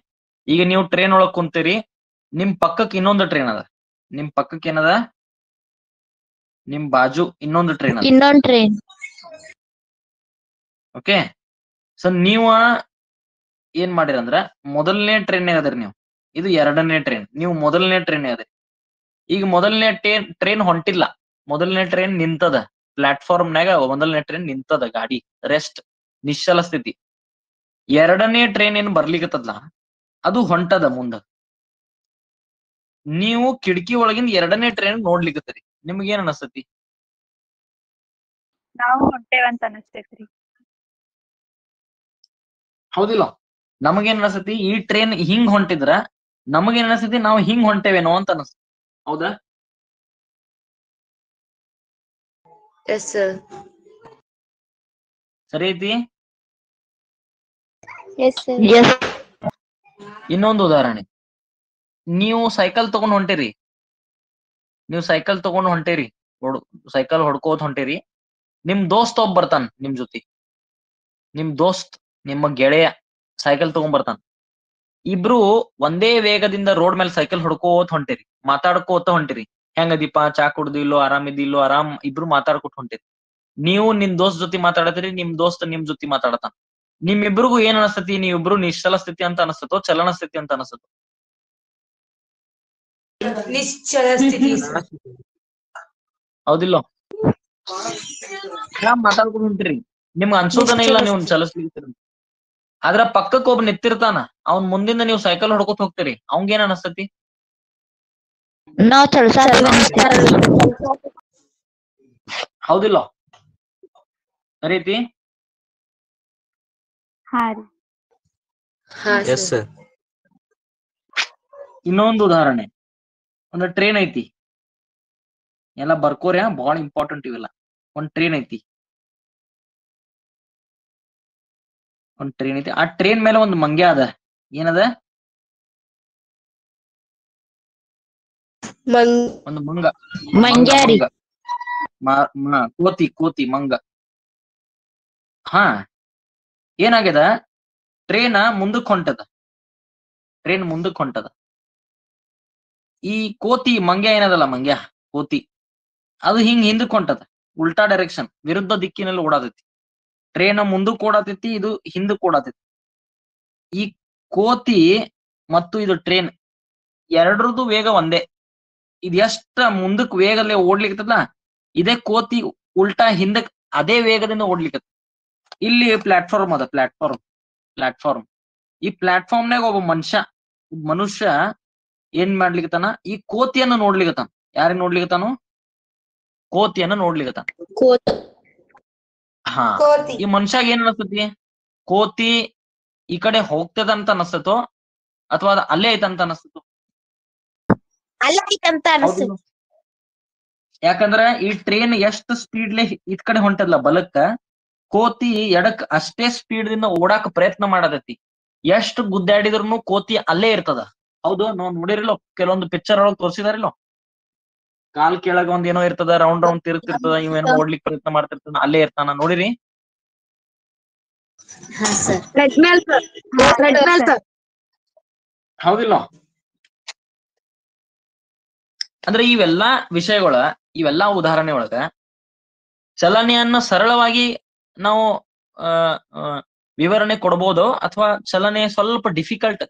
ಈಗ ನೀವು ಟ್ರೈನ್ ಒಳಗ್ ಕುಂತೀರಿ, ನಿಮ್ ಪಕ್ಕಕ್ ಇನ್ನೊಂದು ಟ್ರೈನ್ ಅದ. ನಿಮ್ ಪಕ್ಕಕ್ ಏನದ? ನಿಮ್ ಬಾಜು ಇನ್ನೊಂದು ಟ್ರೈನ್ ಅದ. ಇನ್ನೊಂದ್ ಟ್ರೈನ್. ಓಕೆ. ಸೊ ನೀವ ಏನ್ ಮಾಡಿರಂದ್ರ, ಮೊದಲನೇ ಟ್ರೈನ್ ಅದರಿ ನೀವು. ಇದು 2ನೇ ಟ್ರೈನ್, ನೀವು ಮೊದಲನೇ ಟ್ರೈನ್ ಅದರಿ. ಈಗ ಮೊದಲನೇ ಟ್ರೈನ್ ಹೊಂಟಿಲ್ಲ, ಮೊದಲನೇ ಟ್ರೈನ್ ನಿಂತದ. ಪ್ಲಾಟ್ಫಾರ್ಮ್ನಾಗ ಮೊದಲನೇ ಟ್ರೈನ್ ನಿಂತದ, ಗಾಡಿ ರೆಸ್ಟ್, ನಿಶ್ಚಲ ಸ್ಥಿತಿ. 2ನೇ ಟ್ರೈನ್ ಏನ್ ಬರ್ಲಿಕ್ಕತ್ತದ, ಅದು ಹೊಂಟದ ಮುಂದ. ನೀವು ಕಿಟಕಿ ಒಳಗಿಂದ 2ನೇ ಟ್ರೈನ್ ನೋಡ್ಲಿಕ್ಕತ್ತೀರಿ. ನಿಮ್ಗೇನ್ ಅನಸ್ತತಿ? ನಾವು ಹೊಂಟೇವಂತ ಅನಸ್ತೈತ್ರಿ. ಹೌದಿಲ್ಲ? ನಮಗೇನ್ ಅನಸ್ತತಿ? ಈ ಟ್ರೈನ್ ಹಿಂಗ್ ಹೊಂಟಿದ್ರ ನಮಗೇನ್ ಅನಸ್ತತಿ? ನಾವು ಹಿಂಗ್ ಹೊಂಟೇವೇನೋ ಅಂತ ಅನಸ್ತತಿ, ಹೌದಾ? Yes sir. ಸರಿ ಐತಿ? ಎಸ್. ಇನ್ನೊಂದು ಉದಾಹರಣೆ. ನೀವು ಸೈಕಲ್ ತಗೊಂಡ್ ಹೊಂಟೇರಿ, ಸೈಕಲ್ ಹೊಡ್ಕೋತ ಹೊಂಟೇರಿ. ನಿಮ್ ದೋಸ್ತ್ ಒಬ್ಬ ಬರ್ತಾನ ನಿಮ್ ಜೊತೆ. ನಿಮ್ಮ ಗೆಳೆಯ ಸೈಕಲ್ ತಗೊಂಡ್ ಬರ್ತಾನ. ಇಬ್ರು ಒಂದೇ ವೇಗದಿಂದ ರೋಡ್ ಮೇಲೆ ಸೈಕಲ್ ಹೊಡ್ಕೋತ ಹೊಂಟೇರಿ, ಮಾತಾಡ್ಕೋತ ಹೊಂಟೇರಿ. ಹೆಂಗದೀಪ, ಚಾ ಕುಡ್ದಿಲ್ಲೋ, ಆರಾಮಿದ್ದಿಲ್ಲೋ? ಆರಾಮ್. ಇಬ್ರು ಮಾತಾಡ್ಕೊತ ಹೊಂಟೇರಿ. ನೀವು ನಿಮ್ ದೋಸ್ತ್ ಜೊತೆ ಮಾತಾಡತ್ತೀರಿ, ನಿಮ್ ದೋಸ್ತ್ ನಿಮ್ ಜೊತೆ ಮಾತಾಡತಾನ. ನಿಮ್ಮಿಬ್ರಿಗೂ ಏನ್ ಅನಸ್ತತಿ? ನೀವಿಬ್ರು ನಿಶ್ಚಲ ಸ್ಥಿತಿ ಅಂತ ಅನಸ್ತತೋ, ಚಲನ ಸ್ಥಿತಿ ಅಂತ ಅನಸ್ತತೋ? ನಿಶ್ಚಲ ಸ್ಥಿತಿ. ಹೌದಿಲ್ಲೋ? ಮಾತಾಡ್ಕೊಂಡು ಹೊಂಟಿರಿ, ನಿಮ್ಗೆ ಅನ್ಸೋದನ ಇಲ್ಲ ನೀವು ಚಲಿಸ್ಲಿಕ್ಕೆ. ಆದ್ರ ಪಕ್ಕಕ್ ಒಬ್ಬ ನಿಂತಿರ್ತಾನ, ಅವ್ನ್ ಮುಂದಿಂದ ನೀವು ಸೈಕಲ್ ಹೊಡ್ಕೊತ ಹೋಗ್ತೀರಿ. ಅವಂಗೇನ್ ಅನಸ್ತತಿ? ನಾವ್ ಹೌದಿಲ್ಲೋ? ಸರಿ? ಹಾ ರೀ. ಹಾ ಎಸ್ ಸರ್. ಸರ್. ಇನ್ನೊಂದು ಉದಾಹರಣೆ. ಒಂದು ಟ್ರೈನ್ ಐತಿ, ಎಲ್ಲ ಬರ್ಕೋರ್ಯಾ, ಬಹಳ ಇಂಪಾರ್ಟೆಂಟ್ ಇವೆಲ್ಲ. ಒಂದ್ ಟ್ರೈನ್ ಐತಿ. ಆ ಟ್ರೈನ್ ಮೇಲೆ ಒಂದು ಮಂಗ್ಯ ಅದ. ಏನದ? ಒಂದು ಮಂಗ. ಮಂಗ್ಯಾರಿ. ಕೋತಿ ಮಂಗ. ಹಾ, ಏನಾಗ್ಯದ? ಟ್ರೈನ್ ಮುಂದಕ್ ಹೊಂಟದ. ಈ ಕೋತಿ ಮಂಗ್ಯ ಏನದಲ್ಲ, ಕೋತಿ ಅದು ಹಿಂಗ್ ಹಿಂದಕ್ ಹೊಂಟದ, ಉಲ್ಟಾ ಡೈರೆಕ್ಷನ್, ವಿರುದ್ಧ ದಿಕ್ಕಿನಲ್ಲಿ ಓಡಾತೈತಿ. ಟ್ರೈನ್ ಮುಂದಕ್ಕೆ ಓಡಾತೈತಿ, ಇದು ಹಿಂದಕ್ಕೆ ಓಡಾತೈತಿ. ಈ ಕೋತಿ ಮತ್ತು ಇದು ಟ್ರೈನ್ ಎರಡರದ್ದು ವೇಗ ಒಂದೇ. ಇದು ಎಷ್ಟ ಮುಂದಕ್ ವೇಗಲ್ಲೇ ಓಡ್ಲಿಕ್ಕತ್ತದ, ಇದೇ ಕೋತಿ ಉಲ್ಟಾ ಹಿಂದಕ್ ಅದೇ ವೇಗದಿಂದ ಓಡ್ಲಿಕ್ಕತ್ತ. ಇಲ್ಲಿ ಪ್ಲಾಟ್ಫಾರ್ಮ್ ಅದ, ಪ್ಲಾಟ್ಫಾರ್ಮ್. ಈ ಪ್ಲಾಟ್ಫಾರ್ಮ್ನಾಗ ಒಬ್ಬ ಮನುಷ್ಯ ಏನ್ ಮಾಡ್ಲಿಕ್ಕತ್ತಾನ, ಈ ಕೋತಿಯನ್ನ ನೋಡ್ಲಿಕ್ಕತ್ತಾನ. ಯಾರಿಗ್ ನೋಡ್ಲಿಕ್ಕತ್ತಾನು? ಕೋತಿಯನ್ನ ನೋಡ್ಲಿಕ್ಕತ್ತಾನ. ಹಾ, ಕೋತಿ. ಈ ಮನುಷ್ಯಾಗ ಏನ್ ಅನಸ್ತತಿ? ಕೋತಿ ಈ ಕಡೆ ಹೋಗ್ತದಂತ ಅನಸ್ತತೋ ಅಥವಾ ಅದ ಅಲ್ಲೇ ಐತಂತ ಅನಸ್ತತೋ? ಅಲ್ಲೈತಂತ ಹೌದಿಲ್ಲ? ಯಾಕಂದ್ರ ಈ ಟ್ರೈನ್ ಎಷ್ಟು ಸ್ಪೀಡ್ಲೆ ಇದ್ ಕಡೆ ಹೊಂಟದ್ಲ ಬಲಕ್ಕ, ಕೋತಿ ಎಡಕ್ ಅಷ್ಟೇ ಸ್ಪೀಡ್ ದಿಂದ ಓಡಾಕ ಪ್ರಯತ್ನ ಮಾಡತೈತಿ. ಎಷ್ಟು ಗುದ್ದಾಡಿದ್ರು ಕೋತಿ ಅಲ್ಲೇ ಇರ್ತದ. ಹೌದು, ನಾವ್ ನೋಡಿರಿಲ್ಲೋ, ಕೆಲವೊಂದು ಪಿಕ್ಚರ್ ಒಳಗ್ ತೋರಿಸಿದಾರಿಲ್ಲೋ, ಕಾಲ್ ಕೆಳಗ ಒಂದ್ ಏನೋ ಇರ್ತದ, ರೌಂಡ್ ತಿರುಗ್ತಿರ್ತದ, ಇವೇನೋ ಓಡ್ಲಿಕ್ ಪ್ರಯತ್ನ ಮಾಡ್ತಿರ್ತಾನ, ಅಲ್ಲೇ ಇರ್ತಾನ. ನೋಡಿರಿ? ಹೌದಿಲ್ಲ? ಅಂದ್ರೆ ಇವೆಲ್ಲಾ ವಿಷಯಗಳ, ಇವೆಲ್ಲಾ ಉದಾಹರಣೆ ಒಳಗ ಚಲನೆಯನ್ನ ಸರಳವಾಗಿ ನಾವು ವಿವರಣೆ ಕೊಡ್ಬೋದು, ಅಥವಾ ಚಲನೆ ಸ್ವಲ್ಪ ಡಿಫಿಕಲ್ಟ್,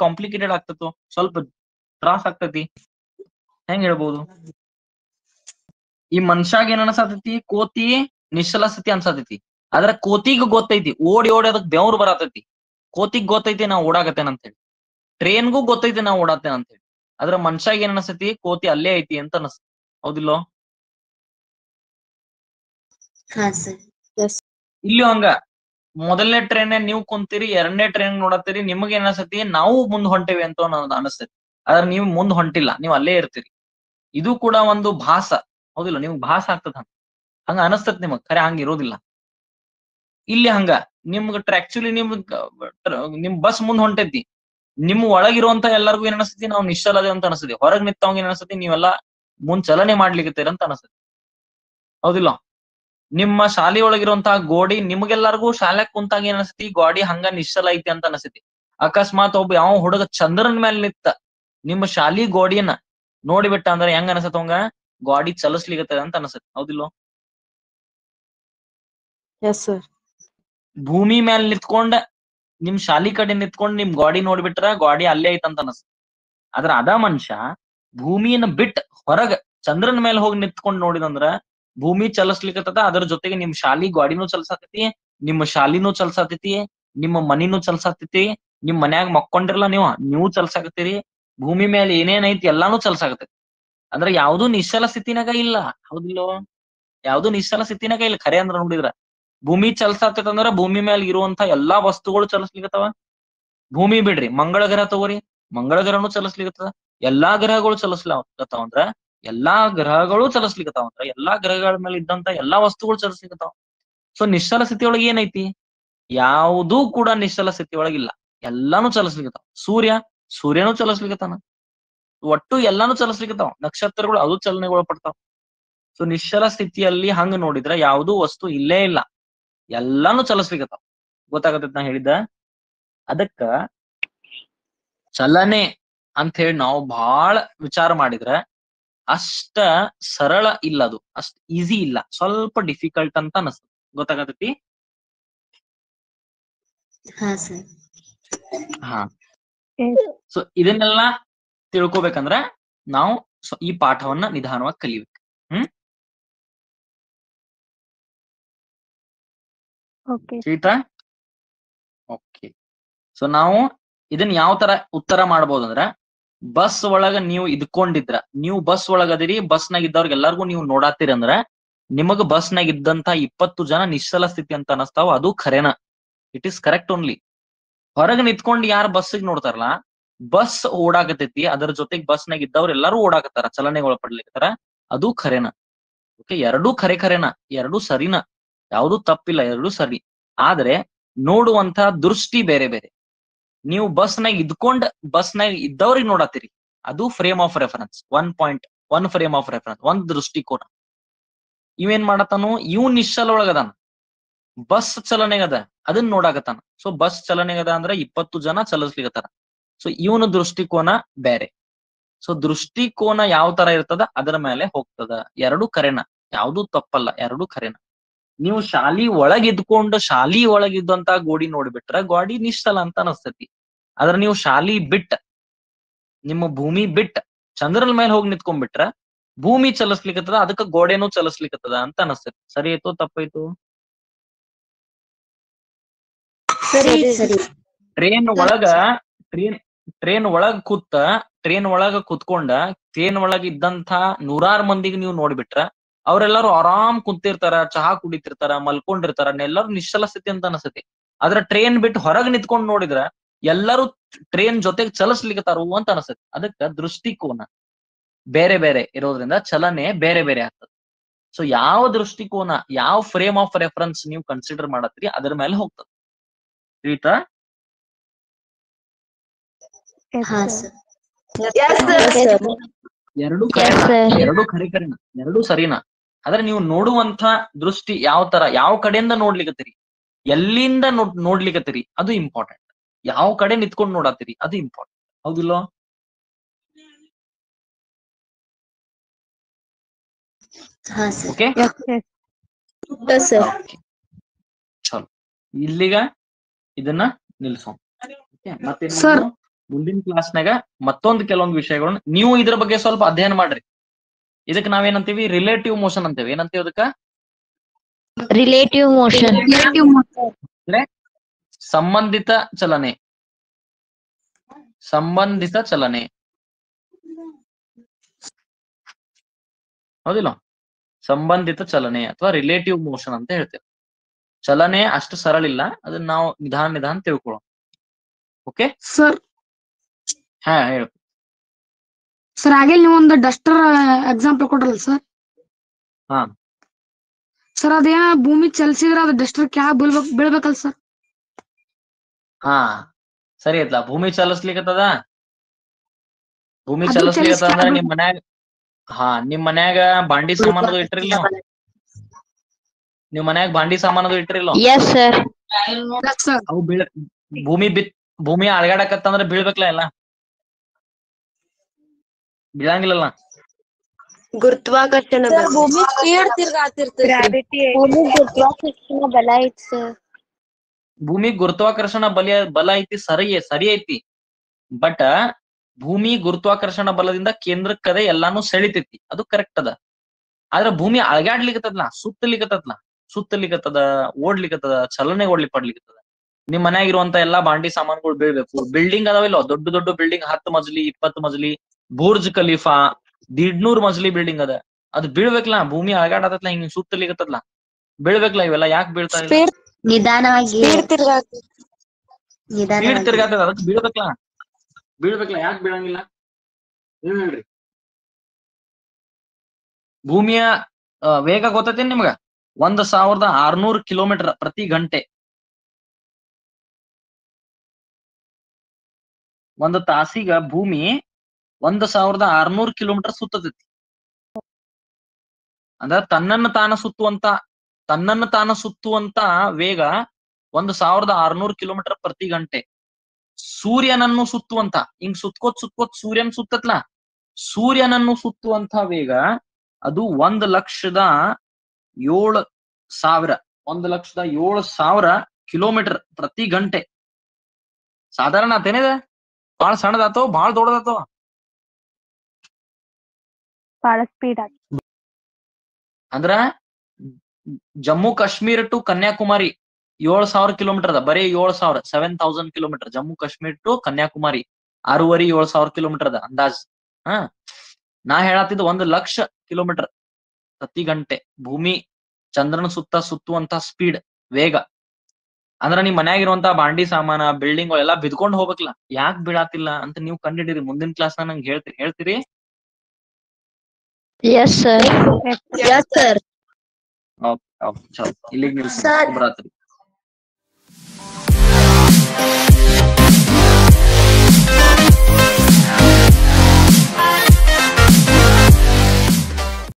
ಕಾಂಪ್ಲಿಕೇಟೆಡ್ ಆಗ್ತತೋ, ಸ್ವಲ್ಪ ತ್ರಾಸ ಆಗ್ತತಿ. ಹೆಂಗ್ ಹೇಳ್ಬೋದು? ಈ ಮನುಷ್ಯಾಗ ಏನ್ ಅನ್ಸತೈತಿ? ಕೋತಿ ನಿಶ್ಚಲ ಸ್ಥಿತಿ ಅನ್ಸತೈತಿ. ಆದ್ರ ಕೋತಿಗ್ ಗೊತ್ತೈತಿ, ಓಡಿ ಅದಕ್ ಬೆವ್ರು ಬರತೈತಿ. ಕೋತಿಗ್ ಗೊತ್ತೈತಿ ನಾ ಓಡಾಕತ್ತೇನ ಅಂತ ಹೇಳಿ, ಟ್ರೈನ್ಗೂ ಗೊತ್ತೈತಿ ನಾ ಓಡಾತೇನ ಅಂತ ಹೇಳಿ. ಆದ್ರ ಮನುಷ್ಯಾಗ ಏನ್ ಅನಸ್ತೈತಿ? ಕೋತಿ ಅಲ್ಲೇ ಐತಿ ಅಂತ ಅನಸ್ತೈತಿ. ಹೌದಿಲ್ಲೋ? ಇಲ್ಲಿ ಹಂಗ ಮೊದಲನೇ ಟ್ರೈನ್ ನೀವು ಕುಂತೀರಿ, ಎರಡನೇ ಟ್ರೈನ್ ನೋಡತ್ತೀರಿ, ನಿಮಗ್ ಏನ್ ಅನಸ್ತೈತಿ? ನಾವು ಮುಂದ್ ಹೊಂಟೇವಿ ಅಂತ ಅನಸ್ತೈತಿ. ಆದ್ರ ನೀವು ಮುಂದ್ ಹೊಂಟಿಲ್ಲ, ನೀವು ಅಲ್ಲೇ ಇರ್ತೀರಿ. ಇದು ಕೂಡ ಒಂದು ಭಾಸ. ಹೌದಿಲ್ಲ? ನಿಮ್ಗ್ ಭಾಸ ಆಗ್ತದ, ಹಂಗ ಅನಸ್ತತ್ ನಿಮಗ್. ಖರೆ ಹಂಗ ಇರೋದಿಲ್ಲ. ಇಲ್ಲಿ ಹಂಗ ನಿಮ್ಗ ಆಕ್ಚುಲಿ ನಿಮ್ ಬಸ್ ಮುಂದ್ ಹೊಂಟೈತಿ, ನಿಮ್ ಒಳಗಿರುವಂತ ಎಲ್ಲರಿಗೂ ಏನ್ ಅನಸ್ತೈತಿ? ನಾವು ನಿಶ್ಚಲದೆ ಅಂತ ಅನಸ್ತೈತಿ. ಹೊರಗ್ ನಿಂತವಂಗ ಏನ್ ಅನಸ್ತೈತಿ? ನೀವೆಲ್ಲಾ ಮುಂದ್ ಚಲನೆ ಮಾಡ್ಲಿಕ್ಕತ್ತೀರ ಅಂತ ಅನಸ್ತೈತಿ. ಹೌದಿಲ್ಲ? ನಿಮ್ಮ ಶಾಲೆ ಒಳಗಿರುವಂತಹ ಗೋಡಿ ನಿಮ್ಗೆಲ್ಲರಿಗೂ ಶಾಲೆಗ್ ಕುಂತಾಗ ಏನ್ ಅನಸ್ತೈತಿ? ಗೋಡಿ ಹಂಗ ನಿಶ್ಚಲ ಐತಿ ಅಂತ ಅನಸ್ತೈತಿ. ಅಕಸ್ಮಾತ್ ಒಬ್ಬ ಯಾವ ಹುಡುಗ ಚಂದ್ರನ್ ಮೇಲೆ ನಿತ್ತ ನಿಮ್ಮ ಶಾಲಿ ಗೋಡಿಯನ್ನ ನೋಡಿಬಿಟ್ಟ ಅಂದ್ರೆ ಹೆಂಗ ಅನಸತ್ತವಂಗ? ಗಾಡಿ ಚಲಿಸ್ಲಿಕ್ಕತ್ತದ ಅಂತ ಅನಸತ್. ಹೌದಿಲ್ಲೋ? ಭೂಮಿ ಮೇಲೆ ನಿಂತ್ಕೊಂಡ ನಿಮ್ ಶಾಲಿ ಕಡೆ ನಿಂತ್ಕೊಂಡ್ ನಿಮ್ ಗಾಡಿ ನೋಡ್ಬಿಟ್ರ ಗಾಡಿ ಅಲ್ಲೇ ಐತಂತ ಅನಸ್ತದ. ಆದ್ರ ಅದ ಮನುಷ್ಯ ಭೂಮಿಯನ್ನ ಬಿಟ್ಟು ಹೊರಗ ಚಂದ್ರನ ಮೇಲೆ ಹೋಗಿ ನಿಂತ್ಕೊಂಡ್ ನೋಡಿದಂದ್ರ ಭೂಮಿ ಚಲಿಸ್ಲಿಕ್ಕತ್ತದ, ಅದ್ರ ಜೊತೆಗೆ ನಿಮ್ ಶಾಲಿ ಗಾಡಿನೂ ಚಲ್ಸಾತೈತಿ, ನಿಮ್ಮ ಶಾಲಿನೂ ಚಲ್ಸಾತೈತಿ, ನಿಮ್ಮ ಮನಿನೂ ಚಲ್ಸಾತೈತಿ, ನಿಮ್ ಮನ್ಯಾಗ ಮಕ್ಕೊಂಡಿರಲ್ಲ ನೀವು ಚಲ್ಸಾಕತ್ತೀರಿ, ಭೂಮಿ ಮೇಲೆ ಏನೇನೈತಿ ಎಲ್ಲಾನು ಚಲ್ಸಾಕತ್ತೈತಿ. ಅಂದ್ರೆ ಯಾವ್ದು ನಿಶ್ಚಲ ಸ್ಥಿತಿನಾಗ ಇಲ್ಲ. ಹೌದಿಲ್ಲೋ? ಯಾವ್ದು ನಿಶ್ಚಲ ಸ್ಥಿತಿನಾಗ ಇಲ್ಲ. ಖರೆ ಅಂದ್ರ ನೋಡಿದ್ರ ಭೂಮಿ ಚಲ್ಸಾತೈತಂದ್ರ ಭೂಮಿ ಮೇಲೆ ಇರುವಂತ ಎಲ್ಲಾ ವಸ್ತುಗಳು ಚಲಿಸ್ಲಿಕ್ಕತ್ತವ. ಭೂಮಿ ಬಿಡ್ರಿ, ಮಂಗಳ ಗ್ರಹ ತಗೋರಿ, ಮಂಗಳ ಗ್ರಹನು ಚಲಿಸ್ಲಿಕ್ಕತ್ತದ. ಎಲ್ಲಾ ಗ್ರಹಗಳು ಚಲಿಸ್ಲಿಕ್ಕತ್ತಾವ ಅಂದ್ರ ಎಲ್ಲಾ ಗ್ರಹಗಳ ಮೇಲೆ ಇದ್ದಂತ ಎಲ್ಲಾ ವಸ್ತುಗಳು ಚಲಿಸ್ಲಿಕ್ಕತ್ತಾವ. ಸೊ ನಿಶ್ಚಲ ಸ್ಥಿತಿ ಒಳಗೆ ಏನೈತಿ? ಯಾವುದೂ ಕೂಡ ನಿಶ್ಚಲ ಸ್ಥಿತಿ ಒಳಗಿಲ್ಲ, ಎಲ್ಲಾನು ಚಲಿಸ್ಲಿಕ್ಕತ್ತಾವ. ಸೂರ್ಯನೂ ಚಲಿಸ್ಲಿಕ್ಕತ್ತಾನ, ಒಟ್ಟು ಎಲ್ಲಾನು ಚಲಿಸ್ಲಿಕ್ಕತ್ತಾವ. ನಕ್ಷತ್ರಗಳು ಅದು ಚಲನೆಗಳು ಪಡ್ತಾವ. ಸೊ ನಿಶ್ಚಲ ಸ್ಥಿತಿಯಲ್ಲಿ ಹಂಗ ನೋಡಿದ್ರ ಯಾವುದೂ ವಸ್ತು ಇಲ್ಲೇ ಇಲ್ಲ, ಎಲ್ಲಾನು ಚಲಿಸ್ಲಿಕ್ಕತ್ತಾವ. ಗೊತ್ತಾಗತೈತಿ ನಾ ಹೇಳಿದ್ದ? ಅದಕ್ಕ ಚಲನೆ ಅಂತ ಹೇಳಿ ನಾವು ಬಹಳ ವಿಚಾರ ಮಾಡಿದ್ರ ಅಷ್ಟ ಸರಳ ಇಲ್ಲ, ಅದು ಅಷ್ಟ ಈಸಿ ಇಲ್ಲ, ಸ್ವಲ್ಪ ಡಿಫಿಕಲ್ಟ್ ಅಂತ ಅನಸ್ತದೆ. ಗೊತ್ತಾಗತೈತಿ? ಹಾ. ಸೊ ಇದನ್ನೆಲ್ಲ ತಿಳ್ಕೊಬೇಕಂದ್ರ ನಾವು ಈ ಪಾಠವನ್ನ ನಿಧಾನವಾಗಿ ಕಲಿಬೇಕು. ಸೀತಾ? ಓಕೆ. ಸೊ ನಾವು ಇದನ್ನ ಯಾವ ತರ ಉತ್ತರ ಮಾಡ್ಬೋದಂದ್ರ, ಬಸ್ ಒಳಗ ನೀವು ಇದ್ಕೊಂಡಿದ್ರ, ನೀವು ಬಸ್ ಒಳಗ ಅದಿರಿ, ಬಸ್ನಾಗ ಇದ್ದವ್ರಿಗೆ ಎಲ್ಲಾರ್ಗು ನೀವು ನೋಡಾತೀರಿ ಅಂದ್ರ ನಿಮಗ ಬಸ್ನಾಗ ಇದ್ದಂತ 20 ಜನ ನಿಶ್ಚಲ ಸ್ಥಿತಿ ಅಂತ ಅನಸ್ತಾವ. ಅದು ಖರೇನ, ಇಟ್ ಈಸ್ ಕರೆಕ್ಟ್ ಓನ್ಲಿ. ಹೊರಗೆ ನಿಂತ್ಕೊಂಡು ಯಾರು ಬಸ್ಸಿಗೆ ನೋಡ್ತಾರಲ್ಲ, ಬಸ್ ಓಡಾಕತೈತಿ, ಅದ್ರ ಜೊತೆಗೆ ಬಸ್ನಾಗ ಇದ್ದವ್ರು ಎಲ್ಲಾರು ಓಡಾಕತ್ತಾರ, ಚಲನೆಗಳು ಪಡ್ಲಿಕ್ಕತ್ತಾರ, ಅದು ಖರೇನ. ಓಕೆ, ಎರಡೂ ಖರೇನ, ಎರಡೂ ಸರಿನ, ಯಾವ್ದು ತಪ್ಪಿಲ್ಲ, ಎರಡೂ ಸರಿ. ಆದ್ರೆ ನೋಡುವಂತ ದೃಷ್ಟಿ ಬೇರೆ ಬೇರೆ. ನೀವು ಬಸ್ನಾಗ ಬಸ್ನಾಗ ಇದ್ದವ್ರಿಗೆ ನೋಡತ್ತೀರಿ, ಅದು frame of reference, 1 frame of reference, ಒಂದ್ ದೃಷ್ಟಿಕೋನ. ಇವೇನ್ ಮಾಡತಾನು? ಇವ್ ನಿಶ್ಚಲ ಒಳಗದಾನ, ಬಸ್ ಚಲನೆಗದ, ಅದನ್ನ ನೋಡಾಕತ್ತಾನ. ಸೊ ಬಸ್ ಚಲನೆಗದ ಅಂದ್ರ 20 ಜನ ಚಲಿಸ್ಲಿಕ್ಕತ್ತಾರ. ಸೊ ಇವನ ದೃಷ್ಟಿಕೋನ ಬೇರೆ. ಸೊ ದೃಷ್ಟಿಕೋನ ಯಾವ ತರ ಇರ್ತದ ಅದರ ಮೇಲೆ ಹೋಗ್ತದ. ಎರಡು ಕರೆನ, ಯಾವ್ದು ತಪ್ಪಲ್ಲ, ಎರಡು ಕರೆನ. ನೀವು ಶಾಲಿ ಒಳಗಿದ್ಕೊಂಡು ಶಾಲಿ ಒಳಗಿದ್ದಂತ ಗೋಡಿ ನೋಡ್ಬಿಟ್ರ ಗೋಡಿ ನಿಶ್ಚಲ ಅಂತ ಅನಸ್ತತಿ. ಆದ್ರ ನೀವು ಶಾಲಿ ಬಿಟ್ಟ, ನಿಮ್ಮ ಭೂಮಿ ಬಿಟ್ಟ ಚಂದ್ರನ ಮೇಲೆ ಹೋಗಿ ನಿಂತ್ಕೊಂಡ್ಬಿಟ್ರ ಭೂಮಿ ಚಲಿಸ್ಲಿಕ್ಕತ್ತದ, ಅದಕ್ಕ ಗೋಡೆನೂ ಚಲಿಸ್ಲಿಕ್ಕತ್ತದ ಅಂತ ಅನಸ್ತತಿ. ಸರಿ ಆಯ್ತು ತಪ್ಪಾಯ್ತು? ಟ್ರೇನ್ ಒಳಗ ಟ್ರೇನ್ ಒಳಗ್ ಟ್ರೇನ್ ಒಳಗ ಕೂತ್ಕೊಂಡ ಟ್ರೇನ್ ಒಳಗ ಇದ್ದಂತ 100 ಮಂದಿಗೆ ನೀವು ನೋಡ್ಬಿಟ್ರ ಅವ್ರೆಲ್ಲಾರು ಆರಾಮ್ ಕುಂತಿರ್ತಾರ, ಚಹಾ ಕುಡಿತಿರ್ತಾರ, ಮಲ್ಕೊಂಡಿರ್ತಾರ, ಎಲ್ಲಾರು ನಿಶ್ಚಲ ಸ್ಥಿತಿ ಅಂತ ಅನಸ್ತತಿ. ಆದ್ರ ಟ್ರೇನ್ ಬಿಟ್ಟು ಹೊರಗ್ ನಿಂತ್ಕೊಂಡ್ ನೋಡಿದ್ರ ಎಲ್ಲರೂ ಟ್ರೇನ್ ಜೊತೆಗೆ ಚಲಿಸ್ಲಿಕ್ಕತ್ತಾರು ಅಂತ ಅನಸ್ತತಿ. ಅದಕ್ಕ ದೃಷ್ಟಿಕೋನ ಬೇರೆ ಬೇರೆ ಇರೋದ್ರಿಂದ ಚಲನೆ ಬೇರೆ ಬೇರೆ ಆಗ್ತದೆ. ಸೊ ಯಾವ ದೃಷ್ಟಿಕೋನ, ಯಾವ ಫ್ರೇಮ್ ಆಫ್ ರೆಫರೆನ್ಸ್ ನೀವು ಕನ್ಸಿಡರ್ ಮಾಡತ್ತೀರಿ ಅದ್ರ ಮೇಲೆ ಹೋಗ್ತದೆ. ತಿಳಿತಾ? ಎರಡು ಕರೆನ, ಎರಡು ಸರಿನಾ. ಆದ್ರೆ ನೀವು ನೋಡುವಂತ ದೃಷ್ಟಿ ಯಾವ ತರ, ಯಾವ ಕಡೆಯಿಂದ ನೋಡ್ಲಿಕ್ಕತ್ತೀರಿ, ಎಲ್ಲಿಂದ ನೋಡ್ಲಿಕ್ಕತ್ತೀರಿ ಅದು ಇಂಪಾರ್ಟೆಂಟ್. ಯಾವ ಕಡೆ ನಿಂತ್ಕೊಂಡು ನೋಡತ್ತೀರಿ ಅದು ಇಂಪಾರ್ಟೆಂಟ್. ಹೌದಿಲ್ಲೋ? ಓಕೆ, ಚಲೋ. ಇಲ್ಲಿಗ ಇದನ್ನ ನಿಲ್ಸೋಣ. ಮತ್ತೆ ಮುಂದಿನ ಕ್ಲಾಸ್ನಾಗ ಮತ್ತೊಂದು ಕೆಲವೊಂದು ವಿಷಯಗಳನ್ನ ನೀವು ಇದ್ರ ಬಗ್ಗೆ ಸ್ವಲ್ಪ ಅಧ್ಯಯನ ಮಾಡ್ರಿ. ಇದಕ್ಕೆ ನಾವೇನಂತೀವಿ? ರಿಲೇಟಿವ್ ಮೋಷನ್ ಅಂತೇವಿ. ಏನಂತೀವಿ ಅದಕ್ಕ? Relative motion. ಅಂದ್ರೆ ಸಂಬಂಧಿತ ಚಲನೆ. ಸಂಬಂಧಿತ ಚಲನೆ, ಹೌದಿಲ್ಲ? ಸಂಬಂಧಿತ ಚಲನೆ ಅಥವಾ ರಿಲೇಟಿವ್ ಮೋಷನ್ ಅಂತ ಹೇಳ್ತೇವೆ. ಚಲನೆ ಅಷ್ಟು ಸರಳ ಇಲ್ಲ, ಅದನ್ನ ನಾವು ನಿಧಾನ ತಿಳ್ಕೊಳ್ಳೋಣ. Okay sir? ಹಾ ಹೇಳು ಸರ್, ಹಾಗೆ ನೀವು ಒಂದು ಡಸ್ಟರ್ ಎಕ್ಸಾಂಪಲ್ ಕೊಟ್ರಲ್ಲ ಸರ್. ಹಾ ಸರ್, ಅದೇನ ಭೂಮಿ ಚಲಿಸಿದ್ರೆ ಅದು ಡಸ್ಟರ್ ಕ್ಯಾಬ್ ಬೀಳ್ಬೇಕಲ್ಲ ಸರ್? ಹಾ ಸರಿ ಆಯ್ತಲ್ಲ. ಭೂಮಿ ಚಲಿಸ್ಲಿಕ್ಕತ್ತದ, ಭೂಮಿ ಅದು ಚಲಿಸ್ಲಿಕ್ಕತ್ತದ ಅಂದ್ರೆ ಚಲಿಸ್ತಾ- ನಿಮ್ ಮನ್ಯಾಗ ನಿಮ್ ಮನ್ಯಾಗ ಬಾಂಡಿ ಸಾಮಾನದು ಇಟ್ಟಿರಿಲ್ಲ? ನಿಮ್ ಮನ್ಯಾಗ ಬಾಂಡಿ ಸಾಮಾನದು ಇಟ್ಟಿರಿಲ್ಲ? Yes sir. ಸರ್, ಅವು ಭೂಮಿ ಅಳಗಾಡಕತ್ತಂದ್ರ ಬೀಳ್ಬೇಕಲ್ಲ ಎಲ್ಲ? ಬೀಳಂಗಿಲ್ಲಲ್ಲ? ಗುರುತ್ವಾಕರ್ಷಣ ಬಲ. ಭೂಮಿ ಸ್ಪೀಡ್ ತಿರ್ಗಾತಿರ್ತದೆ. ಗ್ರಾವಿಟಿ ಭೂಮಿ ಗುರುತ್ವಾಕರ್ಷಣ ಬಲ ಐತಿ ಸರ್. ಭೂಮಿ ಗುರುತ್ವಾಕರ್ಷಣ ಬಲ ಐತಿ, ಸರಿ ಐತಿ. ಬಟ್ ಭೂಮಿ ಗುರುತ್ವಾಕರ್ಷಣ ಬಲದಿಂದ ಕೇಂದ್ರಕ್ಕದೆ ಎಲ್ಲಾನು ಸೆಳಿತೈತಿ, ಅದು ಕರೆಕ್ಟ್ ಅದ. ಆದ್ರೆ ಭೂಮಿ ಅಳಗಾಡ್ಲಿಕ್ಕತ್ತದ್ಲ, ಸುತ್ತಲಿಕ್ಕತ್ತದ, ಓಡ್ಲಿಕ್ಕತ್ತದ, ಚಲನೆ ಪಡ್ಲಿಕ್ಕತ್ತದ. ನಿಮ್ ಮನ್ಯಾಗ ಇರುವಂತ ಎಲ್ಲಾ ಬಾಂಡಿ ಸಾಮಾನುಗಳು ಬೀಳ್ಬೇಕು. ಬಿಲ್ಡಿಂಗ್ ಅದಾವಿಲ್ಲ, ದೊಡ್ಡ ದೊಡ್ಡ building, 10 Majuli 20 Majuli Burj Khalifa 150 Majuli building ಅದ, ಅದು ಬೀಳ್ಬೇಕಲ್ಲ. ಭೂಮಿ ಅಳಗಾಡತತ್ಲ, ಹಿಂಗ್ ಸುತ್ತಲಿಕ್ಕತ್ತದ್ಲ, ಬೀಳ್ಬೇಕಲ್ಲ. ಇವೆಲ್ಲ ಯಾಕೆ ಬೀಳ್ತಾ ಇಲ್ಲ? ನಿಧಾನವಾಗಿ ಸ್ಪೀಡ್ ತಿರ್ಗಾತದ, ಅದಕ್ಕೆ ಬೀಳ್ಬೇಕಲ್ಲ. ಯಾಕೆ ಬೀಳಂಗಿಲ್ಲ? ನೀವ್ ಹೇಳ್ರಿ. ಭೂಮಿಯ ವೇಗ ಗೊತ್ತೈತೇನ್ ನಿಮ್ಗ? 1600 ಕಿಲೋಮೀಟರ್ ಪ್ರತಿ ಗಂಟೆ. ಒಂದು ತಾಸಿಗ ಭೂಮಿ 1600 ಕಿಲೋಮೀಟರ್ ಸುತ್ತತೈತಿ. ಅಂದ್ರ ತನ್ನನ್ನು ತಾನು ಸುತ್ತುವಂತ ವೇಗ 1600 ಕಿಲೋಮೀಟರ್ ಪ್ರತಿ ಗಂಟೆ. ಸೂರ್ಯನನ್ನು ಸುತ್ತುವಂತ, ಹಿಂಗ್ ಸುತ್ಕೋತ್ ಸೂರ್ಯನ್ ಸುತ್ತತ್ಲ, ಸೂರ್ಯನನ್ನು ಸುತ್ತುವಂತ ವೇಗ ಅದು 1,07,000 ಕಿಲೋಮೀಟರ್ ಪ್ರತಿ ಗಂಟೆ. ಸಾಧಾರಣ ಆತೇನಿದೆ? ಬಾಳ ಸಣ್ಣದಾತೋ ಬಾಳ ದೊಡ್ಡದಾತೋ? ಬಹಳ ಸ್ಪೀಡ್ ಆಗಿ. ಅಂದ್ರ ಜಮ್ಮು ಕಾಶ್ಮೀರ ಟು ಕನ್ಯಾಕುಮಾರಿ 7,000 ಕಿಲೋಮೀಟರ್ ಅದ. ಬರೀ 7,000 kilometre. Jammu Kashmir to Kanyakumari 6,500 kilometre ಅದ ಅಂದಾಜ್. ನಾ ಹೇಳತ್ತಿದ್ದು 1,00,000 ಕಿಲೋಮೀಟರ್ ಪ್ರತಿ ಗಂಟೆ ಭೂಮಿ ಚಂದ್ರನ ಸುತ್ತುವಂತ ಸ್ಪೀಡ್, ವೇಗ. ಅಂದ್ರ ನಿಮ್ ಮನ್ಯಾಗಿರುವಂತ ಬಾಂಡಿ ಸಾಮಾನ, ಬಿಲ್ಡಿಂಗ್ ಎಲ್ಲ ಬಿದ್ಕೊಂಡ್ ಹೋಗ್ಬೇಕಲ್ಲ. ಯಾಕೆ ಬೀಳಾತಿಲ್ಲ ಅಂತ ನೀವು ಕಂಡಿಡಿರಿ. ಮುಂದಿನ ಕ್ಲಾಸ್ ನಂಗೆ ಹೇಳ್ತೀರಿ? Yes sir. ಓಕೆ, ಚಲೋ. ಇಲ್ಲಿಗೆ ನಿಲ್ಸಿ. ಶುಭರಾತ್ರಿ.